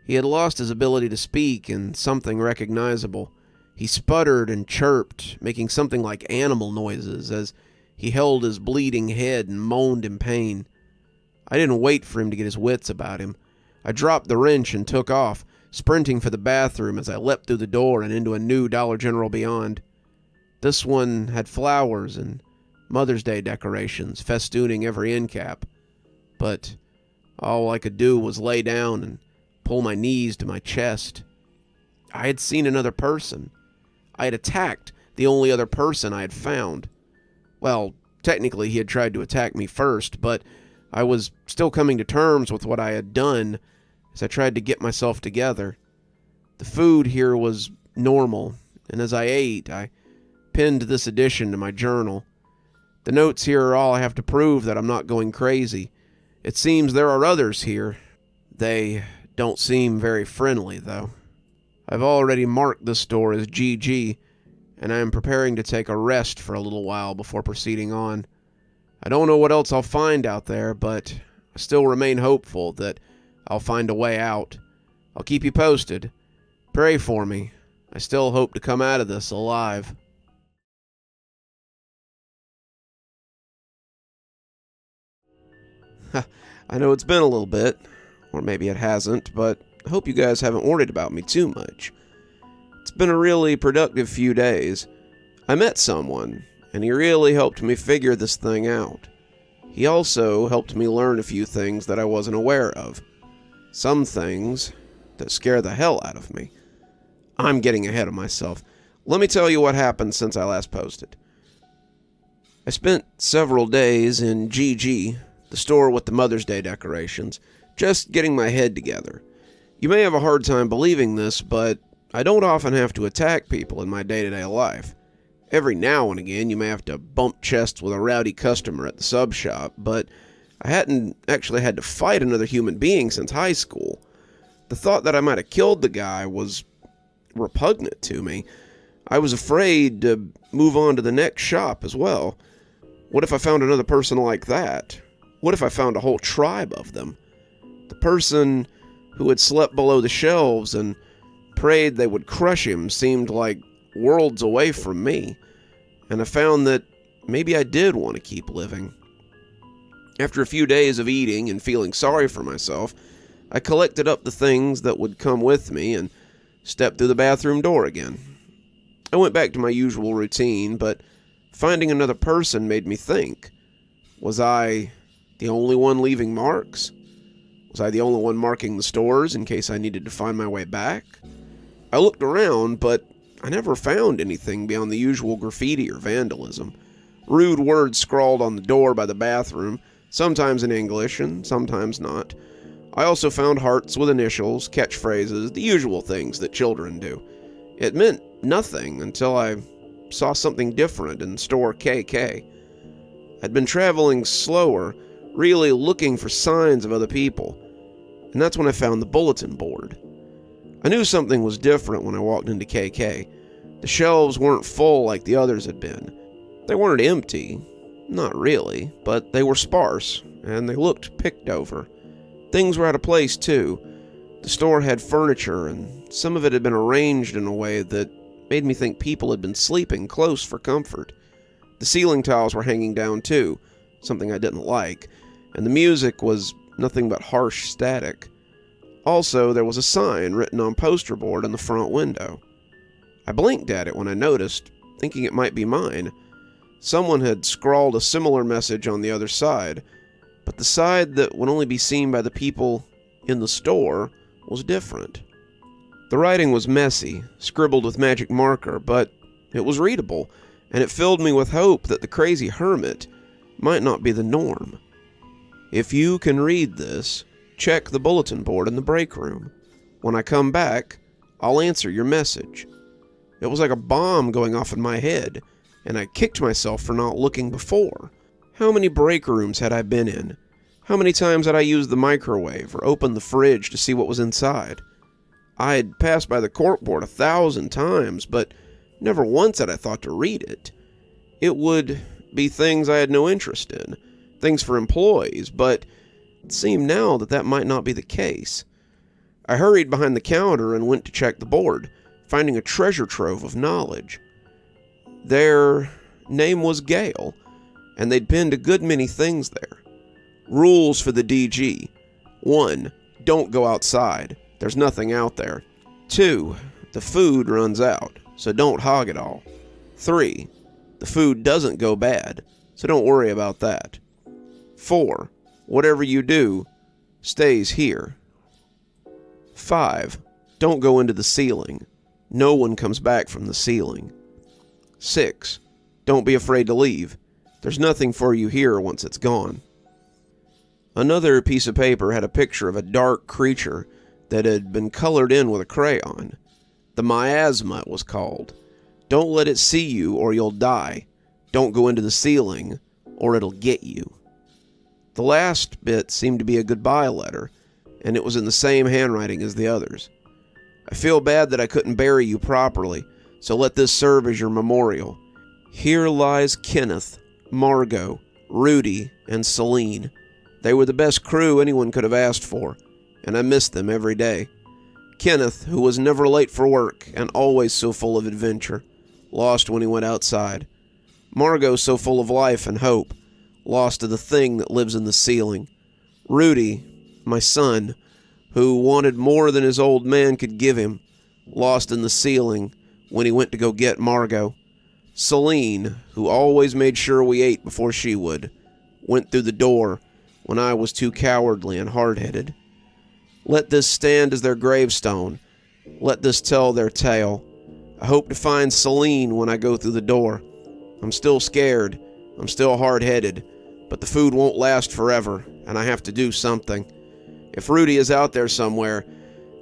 he had lost his ability to speak in something recognizable. He sputtered and chirped, making something like animal noises as he held his bleeding head and moaned in pain. I didn't wait for him to get his wits about him. I dropped the wrench and took off, sprinting for the bathroom as I leapt through the door and into a new Dollar General beyond. This one had flowers and Mother's Day decorations festooning every end cap, but all I could do was lay down and pull my knees to my chest. I had seen another person. I had attacked the only other person I had found. Well, technically he had tried to attack me first, but I was still coming to terms with what I had done as I tried to get myself together. The food here was normal, and as I ate, I pinned this addition to my journal. The notes here are all I have to prove that I'm not going crazy. It seems there are others here. They don't seem very friendly, though. I've already marked this store as GG, and I am preparing to take a rest for a little while before proceeding on. I don't know what else I'll find out there, but I still remain hopeful that I'll find a way out. I'll keep you posted. Pray for me. I still hope to come out of this alive. I know it's been a little bit, or maybe it hasn't, but I hope you guys haven't worried about me too much. It's been a really productive few days. I met someone, and he really helped me figure this thing out. He also helped me learn a few things that I wasn't aware of. Some things that scare the hell out of me. I'm getting ahead of myself. Let me tell you what happened since I last posted. I spent several days in GG, the store with the Mother's Day decorations, just getting my head together. You may have a hard time believing this, but I don't often have to attack people in my day-to-day life. Every now and again, you may have to bump chests with a rowdy customer at the sub shop, but I hadn't actually had to fight another human being since high school. The thought that I might have killed the guy was repugnant to me. I was afraid to move on to the next shop as well. What if I found another person like that? What if I found a whole tribe of them? The person who had slept below the shelves and prayed they would crush him seemed like worlds away from me, and I found that maybe I did want to keep living. After a few days of eating and feeling sorry for myself, I collected up the things that would come with me and stepped through the bathroom door again. I went back to my usual routine, but finding another person made me think. Was I the only one leaving marks? Was I the only one marking the stores in case I needed to find my way back? I looked around, but I never found anything beyond the usual graffiti or vandalism. Rude words scrawled on the door by the bathroom, sometimes in English and sometimes not. I also found hearts with initials, catchphrases, the usual things that children do. It meant nothing until I saw something different in store KK. I'd been traveling slower, really looking for signs of other people, and that's when I found the bulletin board. I knew something was different when I walked into KK. The shelves weren't full like the others had been. They weren't empty, not really, but they were sparse, and they looked picked over. Things were out of place, too. The store had furniture, and some of it had been arranged in a way that made me think people had been sleeping close for comfort. The ceiling tiles were hanging down, too, something I didn't like, and the music was nothing but harsh static. Also, there was a sign written on poster board in the front window. I blinked at it when I noticed, thinking it might be mine. Someone had scrawled a similar message on the other side, but the side that would only be seen by the people in the store was different. The writing was messy, scribbled with magic marker, but it was readable, and it filled me with hope that the crazy hermit might not be the norm. If you can read this, check the bulletin board in the break room. When I come back, I'll answer your message. It was like a bomb going off in my head, and I kicked myself for not looking before. How many break rooms had I been in? How many times had I used the microwave or opened the fridge to see what was inside? I had passed by the corkboard 1,000 times, but never once had I thought to read it. It would be things I had no interest in, things for employees, but it seemed now that that might not be the case. I hurried behind the counter and went to check the board, finding a treasure trove of knowledge. Their name was Gail, and they'd pinned a good many things there. Rules for the DG. 1. Don't go outside. There's nothing out there. 2. The food runs out, so don't hog it all. 3. The food doesn't go bad, so don't worry about that. 4. Whatever you do, stays here. 5. Don't go into the ceiling. No one comes back from the ceiling. 6. Don't be afraid to leave. There's nothing for you here once it's gone. Another piece of paper had a picture of a dark creature that had been colored in with a crayon. The miasma, it was called. Don't let it see you or you'll die. Don't go into the ceiling or it'll get you. The last bit seemed to be a goodbye letter, and it was in the same handwriting as the others. I feel bad that I couldn't bury you properly, so let this serve as your memorial. Here lies Kenneth, Margot, Rudy, and Celine. They were the best crew anyone could have asked for, and I miss them every day. Kenneth, who was never late for work and always so full of adventure, lost when he went outside. Margot, so full of life and hope, lost to the thing that lives in the ceiling. Rudy, my son, who wanted more than his old man could give him, lost in the ceiling when he went to go get Margot. Celine, who always made sure we ate before she would, went through the door when I was too cowardly and hard-headed. Let this stand as their gravestone. Let this tell their tale. I hope to find Celine when I go through the door. I'm still scared. I'm still hard-headed. But the food won't last forever, and I have to do something. If Rudy is out there somewhere,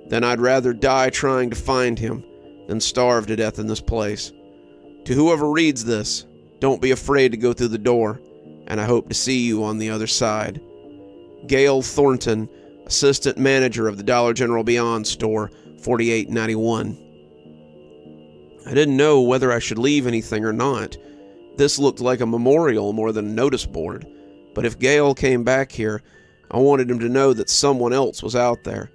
then I'd rather die trying to find him than starve to death in this place. To whoever reads this, don't be afraid to go through the door, and I hope to see you on the other side. Gail Thornton, Assistant Manager of the Dollar General Beyond Store, 4891. I didn't know whether I should leave anything or not. This looked like a memorial more than a notice board, but if Gail came back here, I wanted him to know that someone else was out there.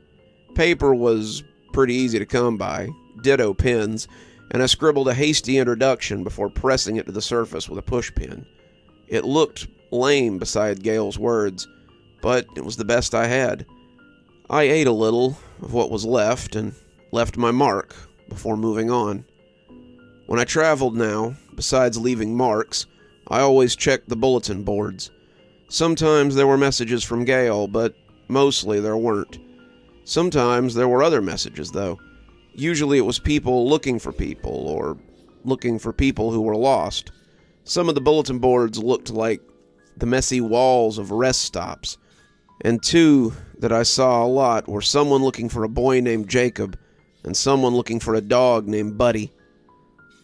Paper was pretty easy to come by, ditto pens, and I scribbled a hasty introduction before pressing it to the surface with a pushpin. It looked lame beside Gail's words, but it was the best I had. I ate a little of what was left and left my mark before moving on. When I traveled now, besides leaving marks, I always checked the bulletin boards. Sometimes there were messages from Gail, but mostly there weren't. Sometimes there were other messages, though. Usually it was people looking for people, or looking for people who were lost. Some of the bulletin boards looked like the messy walls of rest stops, and two that I saw a lot were someone looking for a boy named Jacob, and someone looking for a dog named Buddy.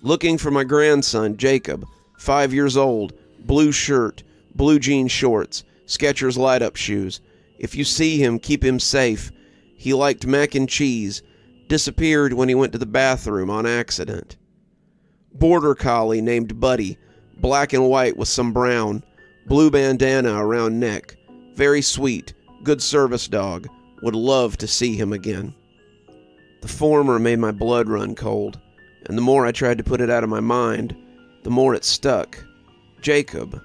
Looking for my grandson, Jacob, 5 years old, blue shirt, blue jean shorts, Skechers light-up shoes. If you see him, keep him safe. He liked mac and cheese. Disappeared when he went to the bathroom on accident. Border collie named Buddy, black and white with some brown, blue bandana around neck. Very sweet, good service dog. Would love to see him again. The former made my blood run cold, and the more I tried to put it out of my mind, the more it stuck. Jacob,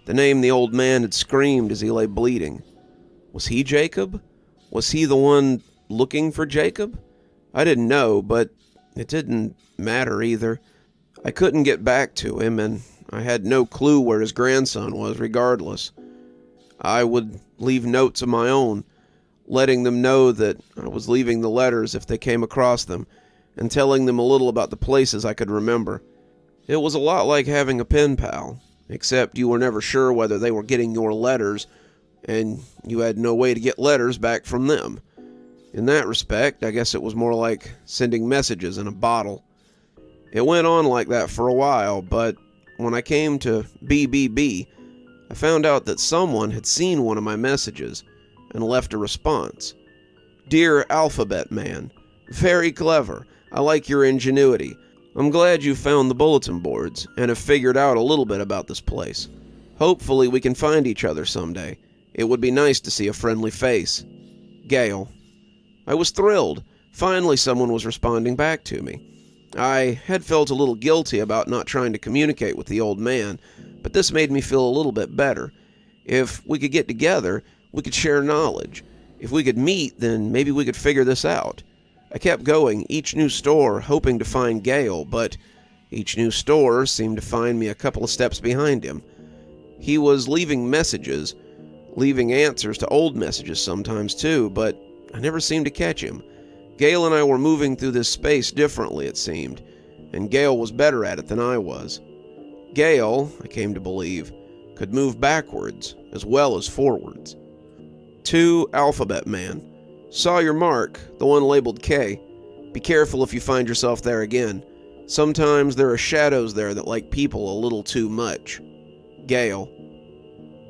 the name the old man had screamed as he lay bleeding. Was he Jacob? Was he the one looking for Jacob? I didn't know, but it didn't matter either. I couldn't get back to him, and I had no clue where his grandson was regardless. I would leave notes of my own, letting them know that I was leaving the letters if they came across them, and telling them a little about the places I could remember. It was a lot like having a pen pal, except you were never sure whether they were getting your letters, and you had no way to get letters back from them. In that respect, I guess it was more like sending messages in a bottle. It went on like that for a while, but when I came to BBB, I found out that someone had seen one of my messages and left a response. Dear Alphabet Man, very clever. I like your ingenuity. I'm glad you found the bulletin boards and have figured out a little bit about this place. Hopefully we can find each other someday. It would be nice to see a friendly face. Gail. I was thrilled. Finally someone was responding back to me. I had felt a little guilty about not trying to communicate with the old man, but this made me feel a little bit better. If we could get together, we could share knowledge. If we could meet, then maybe we could figure this out. I kept going, each new store hoping to find Gail, but each new store seemed to find me a couple of steps behind him. He was leaving messages, leaving answers to old messages sometimes too, but I never seemed to catch him. Gail and I were moving through this space differently, it seemed, and Gail was better at it than I was. Gail, I came to believe, could move backwards as well as forwards. 2 Alphabet Man. Saw your mark, the one labeled K. Be careful if you find yourself there again. Sometimes there are shadows there that like people a little too much. Gail.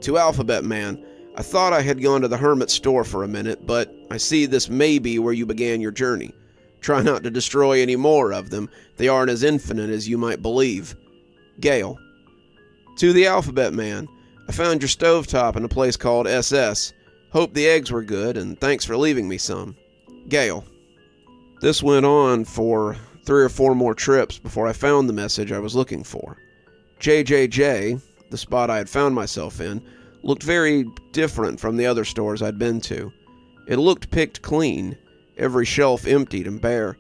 2 Alphabet Man. I thought I had gone to the hermit store for a minute, but I see this may be where you began your journey. Try not to destroy any more of them. They aren't as infinite as you might believe. Gail. To the Alphabet Man. I found your stovetop in a place called SS. Hope the eggs were good, and thanks for leaving me some. Gail. This went on for 3 or 4 more trips before I found the message I was looking for. JJJ, the spot I had found myself in, looked very different from the other stores I'd been to. It looked picked clean, every shelf emptied and bare.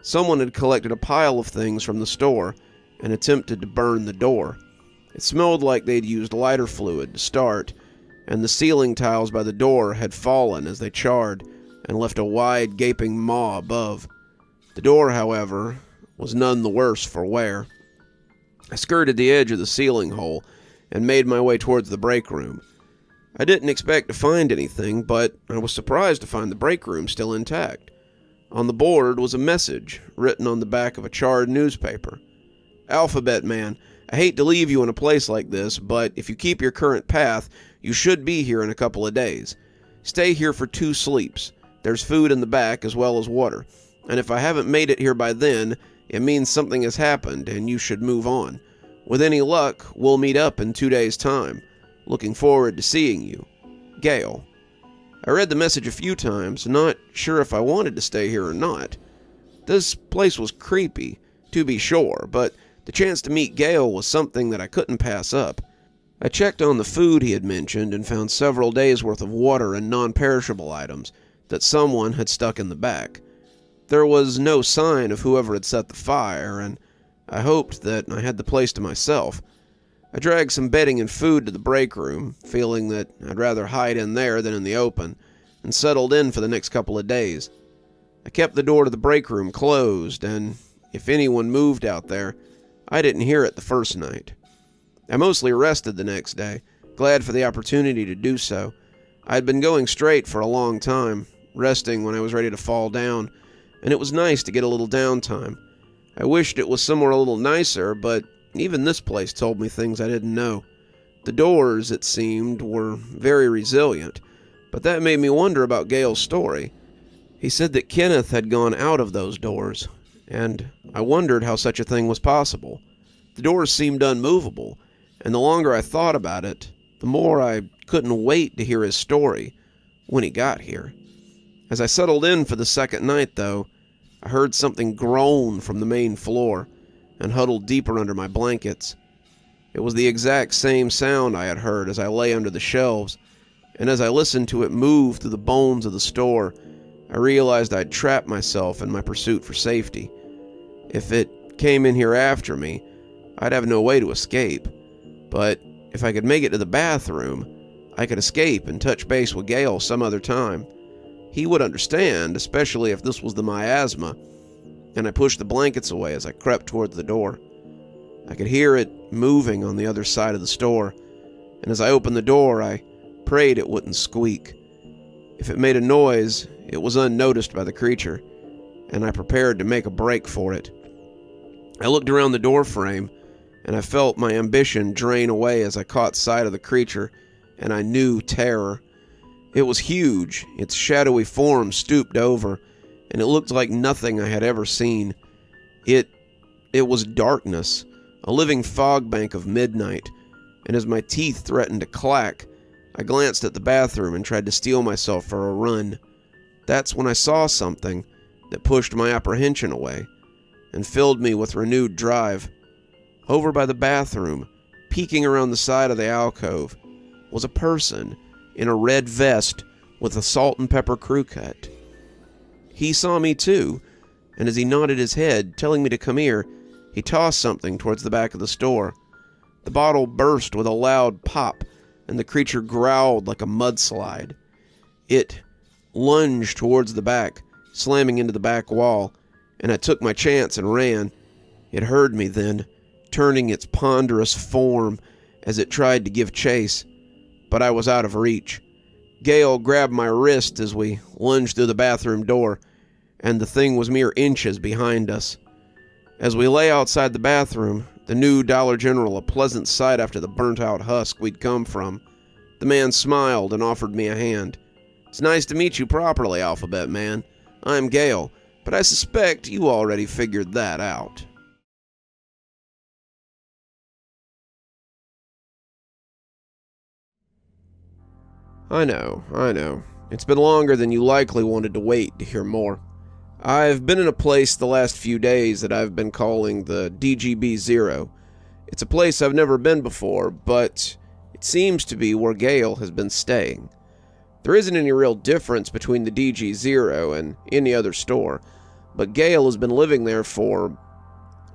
Someone had collected a pile of things from the store and attempted to burn the door. It smelled like they'd used lighter fluid to start, and the ceiling tiles by the door had fallen as they charred and left a wide, gaping maw above. The door, however, was none the worse for wear. I skirted the edge of the ceiling hole and made my way towards the break room. I didn't expect to find anything, but I was surprised to find the break room still intact. On the board was a message written on the back of a charred newspaper. "Alphabet Man, I hate to leave you in a place like this, but if you keep your current path, you should be here in a couple of days. Stay here for 2 sleeps. There's food in the back as well as water. And if I haven't made it here by then, it means something has happened and you should move on. With any luck, we'll meet up in 2 days' time. Looking forward to seeing you. Gail." I read the message a few times, not sure if I wanted to stay here or not. This place was creepy, to be sure, but the chance to meet Gail was something that I couldn't pass up. I checked on the food he had mentioned and found several days' worth of water and non-perishable items that someone had stuck in the back. There was no sign of whoever had set the fire, and I hoped that I had the place to myself. I dragged some bedding and food to the break room, feeling that I'd rather hide in there than in the open, and settled in for the next couple of days. I kept the door to the break room closed, and if anyone moved out there, I didn't hear it the first night. I mostly rested the next day, glad for the opportunity to do so. I had been going straight for a long time, resting when I was ready to fall down, and it was nice to get a little downtime. I wished it was somewhere a little nicer, but even this place told me things I didn't know. The doors, it seemed, were very resilient, but that made me wonder about Gail's story. He said that Kenneth had gone out of those doors, and I wondered how such a thing was possible. The doors seemed unmovable, and the longer I thought about it, the more I couldn't wait to hear his story when he got here. As I settled in for the second night, though, I heard something groan from the main floor and huddled deeper under my blankets. It was the exact same sound I had heard as I lay under the shelves, and as I listened to it move through the bones of the store, I realized I'd trapped myself in my pursuit for safety. If it came in here after me, I'd have no way to escape. But if I could make it to the bathroom, I could escape and touch base with Gail some other time. He would understand, especially if this was the miasma, and I pushed the blankets away as I crept towards the door. I could hear it moving on the other side of the store, and as I opened the door, I prayed it wouldn't squeak. If it made a noise, it was unnoticed by the creature, and I prepared to make a break for it. I looked around the door frame, and I felt my ambition drain away as I caught sight of the creature, and I knew terror. It was huge, its shadowy form stooped over, and it looked like nothing I had ever seen. It was darkness, a living fog bank of midnight, and as my teeth threatened to clack, I glanced at the bathroom and tried to steel myself for a run. That's when I saw something that pushed my apprehension away and filled me with renewed drive. Over by the bathroom, peeking around the side of the alcove, was a person in a red vest with a salt and pepper crew cut. He saw me too, and as he nodded his head, telling me to come here, he tossed something towards the back of the store. The bottle burst with a loud pop, and the creature growled like a mudslide. It lunged towards the back, slamming into the back wall, and I took my chance and ran. It heard me then, turning its ponderous form as it tried to give chase, but I was out of reach. Gail grabbed my wrist as we lunged through the bathroom door, and the thing was mere inches behind us. As we lay outside the bathroom, the new Dollar General a pleasant sight after the burnt-out husk we'd come from, the man smiled and offered me a hand. "It's nice to meet you properly, Alphabet Man. I'm Gail, but I suspect you already figured that out." I know. It's been longer than you likely wanted to wait to hear more. I've been in a place the last few days that I've been calling the DGB-0. It's a place I've never been before, but it seems to be where Gail has been staying. There isn't any real difference between the DG-0 and any other store, but Gail has been living there for,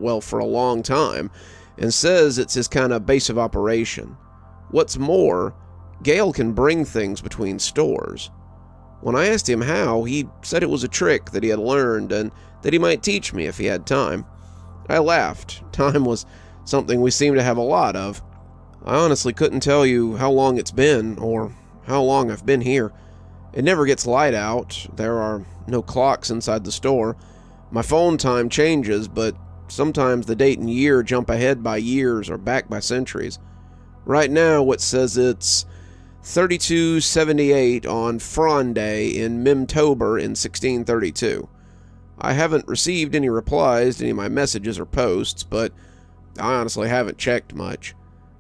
well, for a long time, and says it's his kind of base of operation. What's more, Gail can bring things between stores. When I asked him how, he said it was a trick that he had learned and that he might teach me if he had time. I laughed. Time was something we seemed to have a lot of. I honestly couldn't tell you how long it's been or how long I've been here. It never gets light out. There are no clocks inside the store. My phone time changes, but sometimes the date and year jump ahead by years or back by centuries. Right now, it says it's 3278 on Fronde in Mimtober in 1632. I haven't received any replies to any of my messages or posts, but I honestly haven't checked much.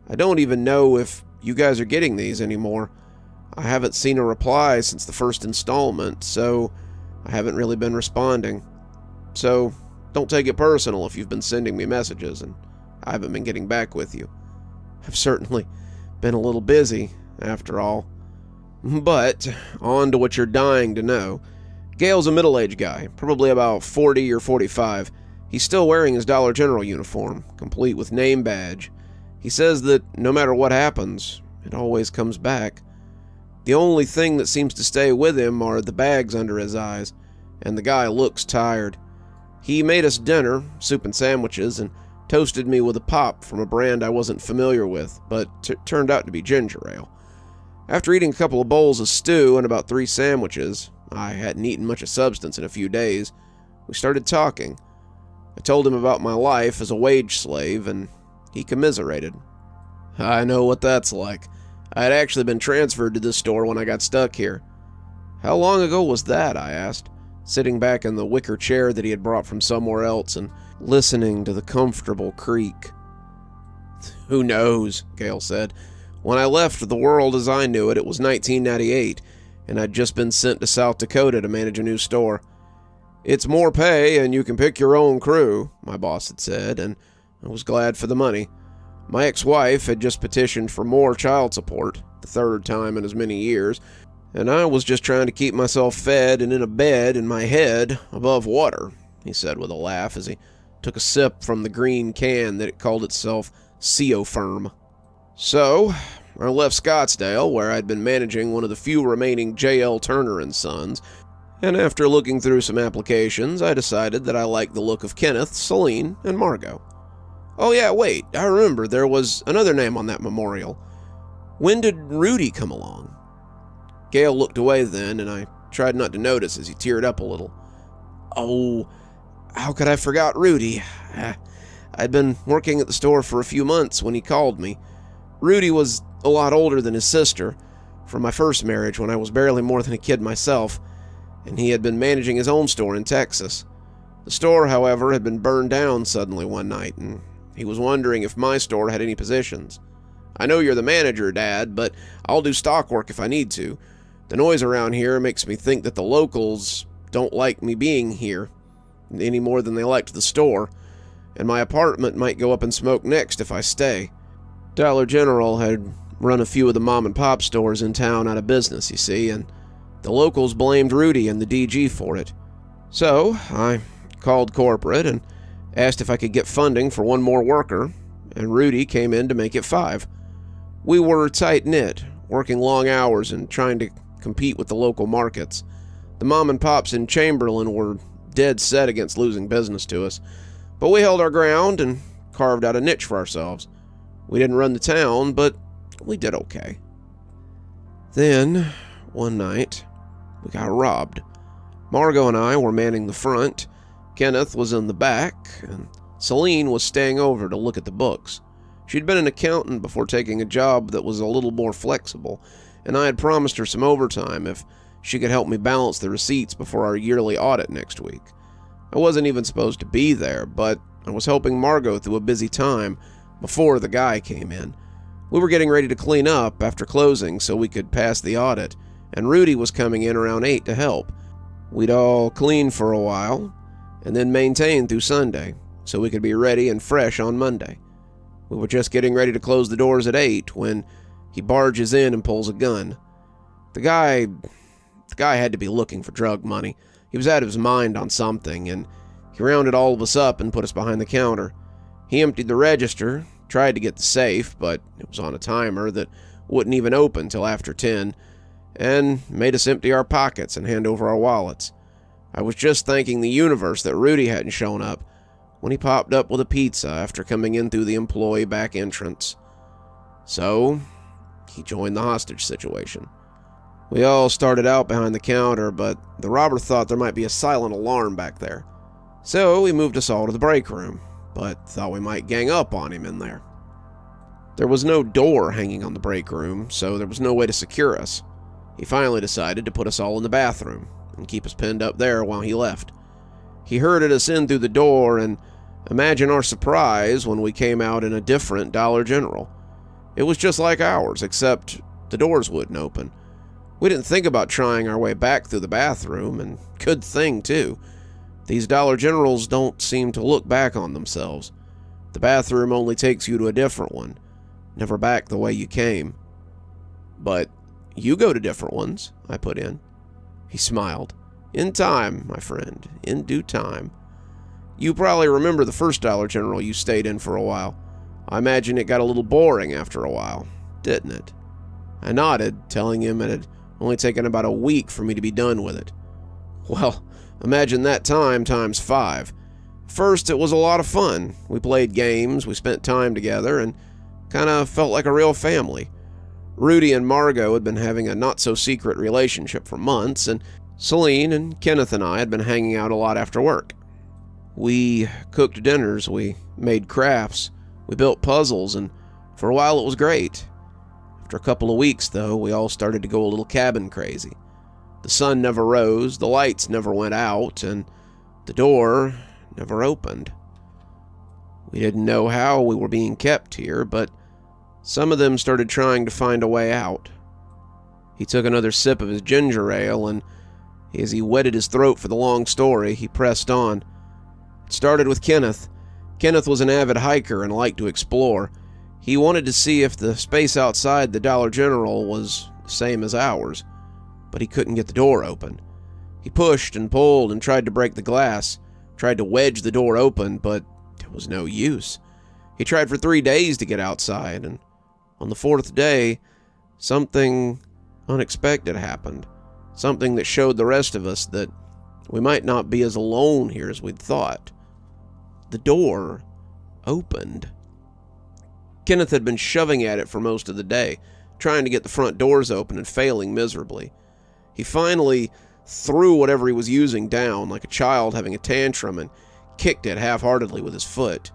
I don't even know if you guys are getting these anymore. I haven't seen a reply since the first installment, so I haven't really been responding. So don't take it personal if you've been sending me messages and I haven't been getting back with you. I've certainly been a little busy, after all. But on to what you're dying to know. Gail's a middle-aged guy, probably about 40 or 45. He's still wearing his Dollar General uniform, complete with name badge. He says that no matter what happens, it always comes back. The only thing that seems to stay with him are the bags under his eyes, and the guy looks tired. He made us dinner, soup and sandwiches, and toasted me with a pop from a brand I wasn't familiar with, but turned out to be ginger ale. After eating a couple of bowls of stew and about 3 sandwiches, I hadn't eaten much of substance in a few days, we started talking. I told him about my life as a wage slave, and he commiserated. I know what that's like. I had actually been transferred to this store when I got stuck here. How long ago was that? I asked, sitting back in the wicker chair that he had brought from somewhere else and listening to the comfortable creak. Who knows, Gail said. When I left the world as I knew it, it was 1998, and I'd just been sent to South Dakota to manage a new store. It's more pay, and you can pick your own crew, my boss had said, and I was glad for the money. My ex-wife had just petitioned for more child support, the 3rd time in as many years, and I was just trying to keep myself fed and in a bed and my head above water, he said with a laugh as he took a sip from the green can that it called itself CO-Firm. So, I left Scottsdale, where I'd been managing one of the few remaining J.L. Turner & Sons, and after looking through some applications, I decided that I liked the look of Kenneth, Celine, and Margot. Oh yeah, wait, I remember there was another name on that memorial. When did Rudy come along? Gail looked away then, and I tried not to notice as he teared up a little. Oh, how could I forget Rudy? I'd been working at the store for a few months when he called me. Rudy was a lot older than his sister, from my first marriage when I was barely more than a kid myself, and he had been managing his own store in Texas. The store, however, had been burned down suddenly one night, and he was wondering if my store had any positions. I know you're the manager, Dad, but I'll do stock work if I need to. The noise around here makes me think that the locals don't like me being here any more than they liked the store, and my apartment might go up in smoke next if I stay. Dollar General had run a few of the mom-and-pop stores in town out of business, you see, and the locals blamed Rudy and the DG for it. So I called corporate and asked if I could get funding for one more worker, and Rudy came in to make it 5. We were tight-knit, working long hours and trying to compete with the local markets. The mom-and-pops in Chamberlain were dead set against losing business to us, but we held our ground and carved out a niche for ourselves. We didn't run the town, but we did okay. Then, one night, we got robbed. Margot and I were manning the front, Kenneth was in the back, and Celine was staying over to look at the books. She'd been an accountant before taking a job that was a little more flexible, and I had promised her some overtime if she could help me balance the receipts before our yearly audit next week. I wasn't even supposed to be there, but I was helping Margot through a busy time before the guy came in. We were getting ready to clean up after closing so we could pass the audit, and Rudy was coming in around 8 to help. We'd all clean for a while, and then maintain through Sunday, so we could be ready and fresh on Monday. We were just getting ready to close the doors at 8 when he barges in and pulls a gun. The guy had to be looking for drug money. He was out of his mind on something, and he He rounded all of us up and put us behind the counter. He emptied the register, tried to get the safe, but it was on a timer that wouldn't even open till after 10, and made us empty our pockets and hand over our wallets. I was just thanking the universe that Rudy hadn't shown up when he popped up with a pizza after coming in through the employee back entrance. So, he joined the hostage situation. We all started out behind the counter, but the robber thought there might be a silent alarm back there. So he moved us all to the break room, but thought we might gang up on him in there. There was no door hanging on the break room, so there was no way to secure us. He finally decided to put us all in the bathroom and keep us pinned up there while he left. He herded us in through the door, and imagine our surprise when we came out in a different Dollar General. It was just like ours, except the doors wouldn't open. We didn't think about trying our way back through the bathroom, and good thing, too. These Dollar Generals don't seem to look back on themselves. The bathroom only takes you to a different one, never back the way you came. But you go to different ones, I put in. He smiled. In time, my friend, in due time. You probably remember the first Dollar General you stayed in for a while. I imagine it got a little boring after a while, didn't it? I nodded, telling him it had only taken about a week for me to be done with it. Well, imagine that time times 5. First, it was a lot of fun. We played games, we spent time together, and kind of felt like a real family. Rudy and Margot had been having a not-so-secret relationship for months, and Celine and Kenneth and I had been hanging out a lot after work. We cooked dinners, we made crafts, we built puzzles, and for a while it was great. After a couple of weeks, though, we all started to go a little cabin crazy. The sun never rose, the lights never went out, and the door never opened. We didn't know how we were being kept here, but some of them started trying to find a way out. He took another sip of his ginger ale, and as he wetted his throat for the long story, he pressed on. It started with Kenneth. Kenneth was an avid hiker and liked to explore. He wanted to see if the space outside the Dollar General was the same as ours, but he couldn't get the door open. He pushed and pulled and tried to break the glass, tried to wedge the door open, but it was no use. He tried for 3 days to get outside, and on the 4th day, something unexpected happened. Something that showed the rest of us that we might not be as alone here as we'd thought. The door opened. Kenneth had been shoving at it for most of the day, trying to get the front doors open and failing miserably. He finally threw whatever he was using down like a child having a tantrum and kicked it half-heartedly with his foot.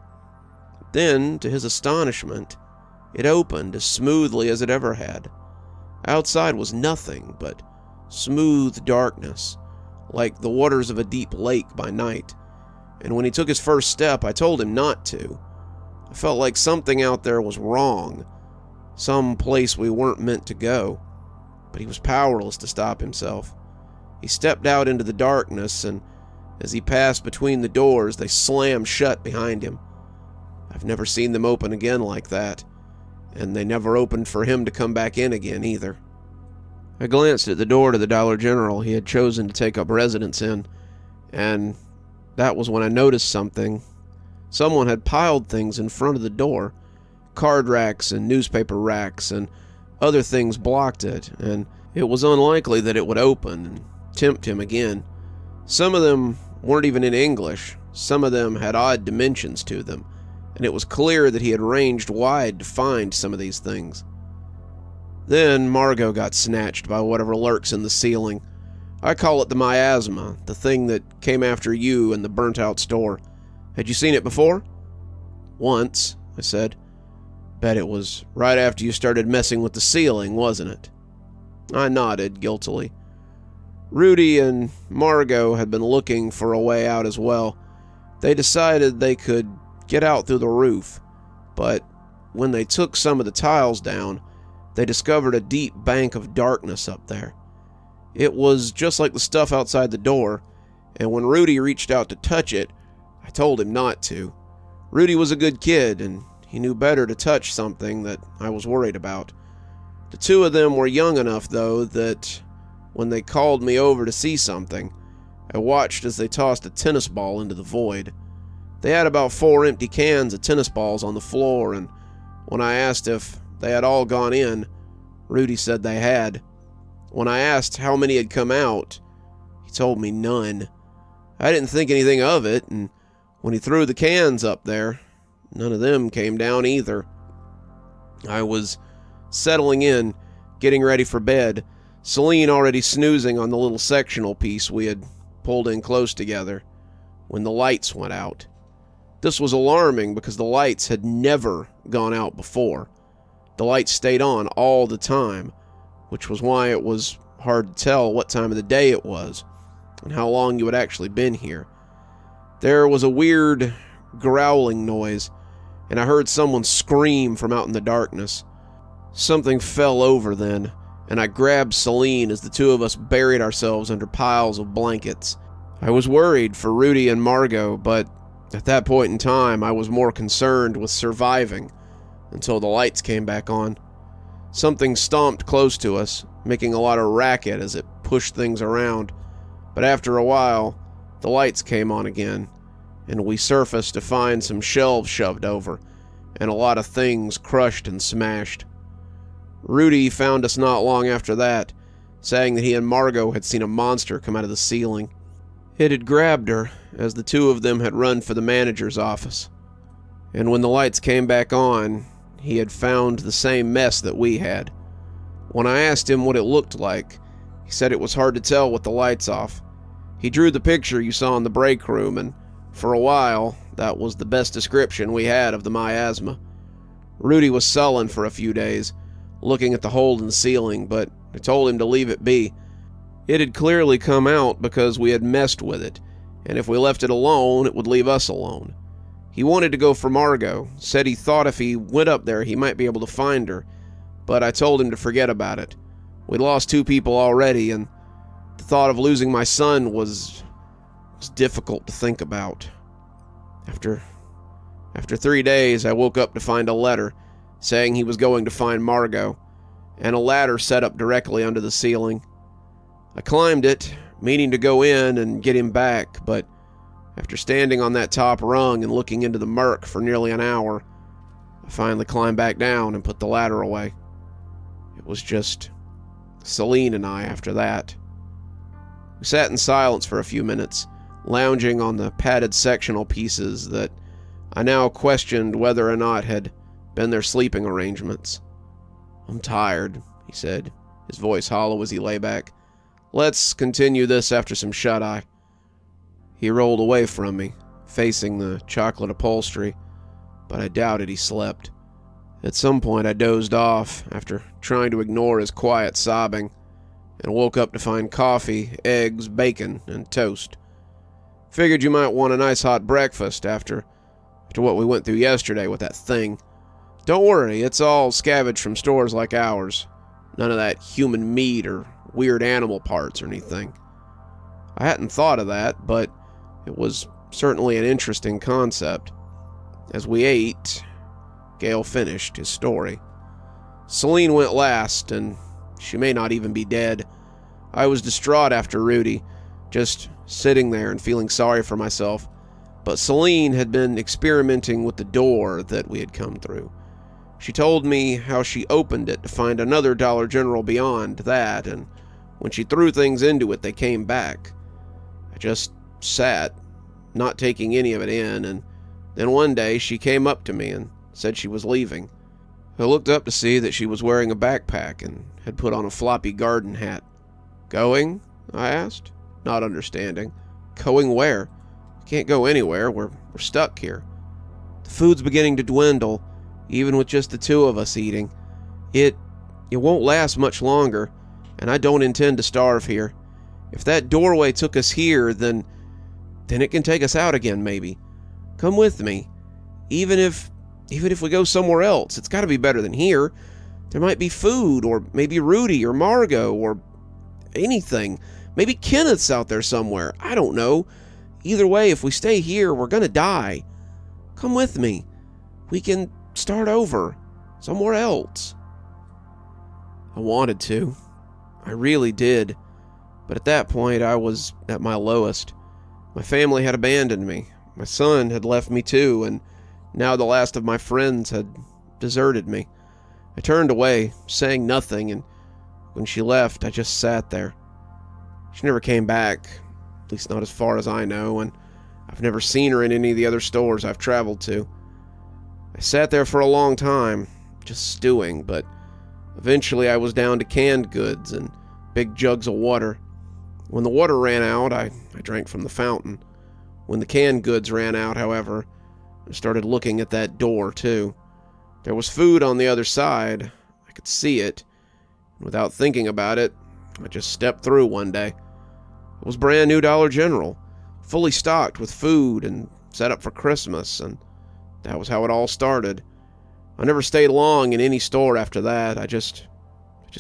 Then, to his astonishment, it opened as smoothly as it ever had. Outside was nothing but smooth darkness, like the waters of a deep lake by night. And when he took his first step, I told him not to. I felt like something out there was wrong, some place we weren't meant to go. But he was powerless to stop himself. He stepped out into the darkness, and as he passed between the doors, they slammed shut behind him. I've never seen them open again like that, and they never opened for him to come back in again either. I glanced at the door to the Dollar General he had chosen to take up residence in, and that was when I noticed something. Someone had piled things in front of the door. Card racks and newspaper racks and other things blocked it, and it was unlikely that it would open and tempt him again. Some of them weren't even in English. Some of them had odd dimensions to them, and it was clear that he had ranged wide to find some of these things. Then Margot got snatched by whatever lurks in the ceiling. I call it the miasma, the thing that came after you in the burnt-out store. Had you seen it before? Once, I said. Bet it was right after you started messing with the ceiling, wasn't it? I nodded guiltily. Rudy and Margot had been looking for a way out as well. They decided they could get out through the roof, but when they took some of the tiles down, they discovered a deep bank of darkness up there. It was just like the stuff outside the door, and when Rudy reached out to touch it, I told him not to. Rudy was a good kid, and he knew better to touch something that I was worried about. The two of them were young enough, though, that when they called me over to see something, I watched as they tossed a tennis ball into the void. They had about 4 empty cans of tennis balls on the floor, and when I asked if they had all gone in, Rudy said they had. When I asked how many had come out, he told me none. I didn't think anything of it, and when he threw the cans up there, none of them came down either. I was settling in, getting ready for bed, Celine already snoozing on the little sectional piece we had pulled in close together, when the lights went out. This was alarming because the lights had never gone out before. The lights stayed on all the time, which was why it was hard to tell what time of the day it was and how long you had actually been here. There was a weird growling noise, and I heard someone scream from out in the darkness. Something fell over then, and I grabbed Celine as the two of us buried ourselves under piles of blankets. I was worried for Rudy and Margot, but at that point in time, I was more concerned with surviving until the lights came back on. Something stomped close to us, making a lot of racket as it pushed things around, but after a while, the lights came on again, and we surfaced to find some shelves shoved over, and a lot of things crushed and smashed. Rudy found us not long after that, saying that he and Margot had seen a monster come out of the ceiling. It had grabbed her, as the two of them had run for the manager's office. And when the lights came back on, he had found the same mess that we had. When I asked him what it looked like, he said it was hard to tell with the lights off. He drew the picture you saw in the break room, and for a while, that was the best description we had of the miasma. Rudy was sullen for a few days, looking at the hole in the ceiling, but I told him to leave it be. It had clearly come out because we had messed with it, and if we left it alone, it would leave us alone. He wanted to go for Margot, said he thought if he went up there he might be able to find her, but I told him to forget about it. We'd lost 2 people already, and the thought of losing my son was difficult to think about. After 3 days, I woke up to find a letter saying he was going to find Margot, and a ladder set up directly under the ceiling. I climbed it, meaning to go in and get him back, but after standing on that top rung and looking into the murk for nearly an hour, I finally climbed back down and put the ladder away. It was just Celine and I after that. We sat in silence for a few minutes, lounging on the padded sectional pieces that I now questioned whether or not had been their sleeping arrangements. "I'm tired," he said, his voice hollow as he lay back. "Let's continue this after some shut-eye." He rolled away from me, facing the chocolate upholstery, but I doubted he slept. At some point I dozed off after trying to ignore his quiet sobbing, and woke up to find coffee, eggs, bacon, and toast. Figured you might want a nice hot breakfast after what we went through yesterday with that thing. Don't worry, it's all scavenged from stores like ours. None of that human meat or weird animal parts or anything. I hadn't thought of that, but it was certainly an interesting concept. As we ate, Gail finished his story. Celine went last, and she may not even be dead. I was distraught after Rudy, just sitting there and feeling sorry for myself. But Celine had been experimenting with the door that we had come through. She told me how she opened it to find another Dollar General beyond that, and when she threw things into it, they came back. I just sat, not taking any of it in, and then one day she came up to me and said she was leaving. I looked up to see that she was wearing a backpack and had put on a floppy garden hat. "Going?" I asked, not understanding. "Going where? Can't go anywhere. We're stuck here. The food's beginning to dwindle, even with just the 2 of us eating. It won't last much longer, and I don't intend to starve here. If that doorway took us here, then it can take us out again, maybe. Come with me. Even if we go somewhere else, it's got to be better than here. There might be food, or maybe Rudy or Margot, or anything. Maybe Kenneth's out there somewhere. I don't know. Either way, if we stay here, we're gonna die. Come with me. We can start over, somewhere else." I wanted to. I really did. But at that point, I was at my lowest. My family had abandoned me. My son had left me too, and now the last of my friends had deserted me. I turned away, saying nothing, and when she left, I just sat there. She never came back, at least not as far as I know, and I've never seen her in any of the other stores I've traveled to. I sat there for a long time, just stewing, but eventually I was down to canned goods and big jugs of water. When the water ran out, I drank from the fountain. When the canned goods ran out, however, I started looking at that door, too. There was food on the other side. I could see it. Without thinking about it, I just stepped through one day. It was brand new Dollar General, fully stocked with food and set up for Christmas, and that was how it all started. I never stayed long in any store after that. I just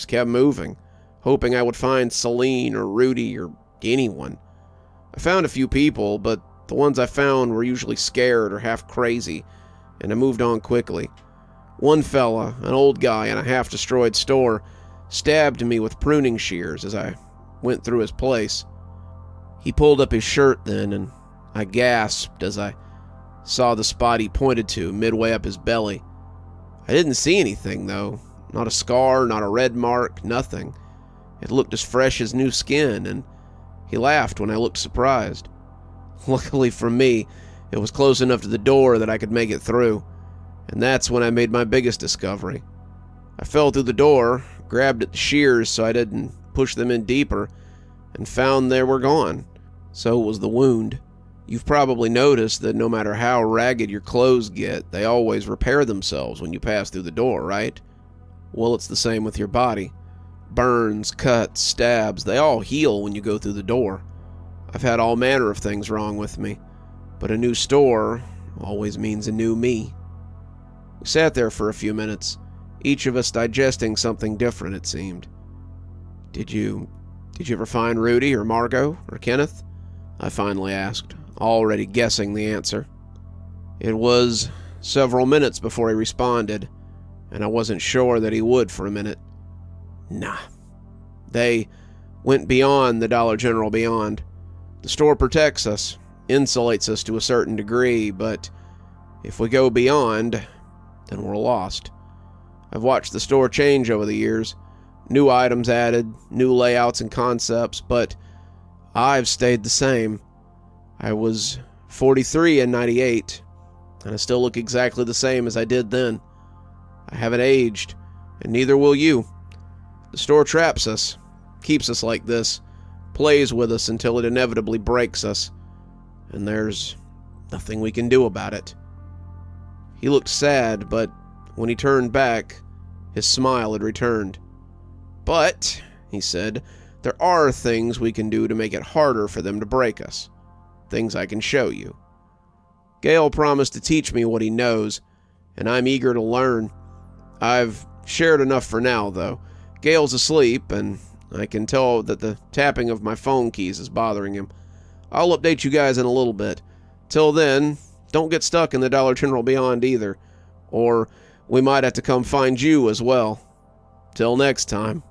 kept moving, hoping I would find Celine or Rudy or anyone. I found a few people, but the ones I found were usually scared or half crazy, and I moved on quickly. One fella, an old guy in a half-destroyed store, stabbed me with pruning shears as I went through his place. He pulled up his shirt then, and I gasped as I saw the spot he pointed to midway up his belly. I didn't see anything, though. Not a scar, not a red mark, nothing. It looked as fresh as new skin, and he laughed when I looked surprised. Luckily for me, it was close enough to the door that I could make it through, and that's when I made my biggest discovery. I fell through the door, grabbed at the shears so I didn't push them in deeper, and found they were gone. So was the wound. You've probably noticed that no matter how ragged your clothes get, they always repair themselves when you pass through the door, right? Well, it's the same with your body. Burns, cuts, stabs, they all heal when you go through the door. I've had all manner of things wrong with me, but a new store always means a new me. We sat there for a few minutes, each of us digesting something different, it seemed. Did you ever find Rudy or Margot or Kenneth? I finally asked, already guessing the answer. It was several minutes before he responded, and I wasn't sure that he would for a minute. Nah. They went beyond the Dollar General beyond. The store protects us, insulates us to a certain degree, but if we go beyond, then we're lost. I've watched the store change over the years. New items added, new layouts and concepts, but I've stayed the same. I was 43 in '98, and I still look exactly the same as I did then. I haven't aged, and neither will you. The store traps us, keeps us like this, plays with us until it inevitably breaks us, and there's nothing we can do about it. He looked sad, but when he turned back, his smile had returned. But, he said, there are things we can do to make it harder for them to break us. Things I can show you. Gail promised to teach me what he knows, and I'm eager to learn. I've shared enough for now, though. Gail's asleep, and I can tell that the tapping of my phone keys is bothering him. I'll update you guys in a little bit. Till then, don't get stuck in the Dollar General beyond either, or we might have to come find you as well. Till next time.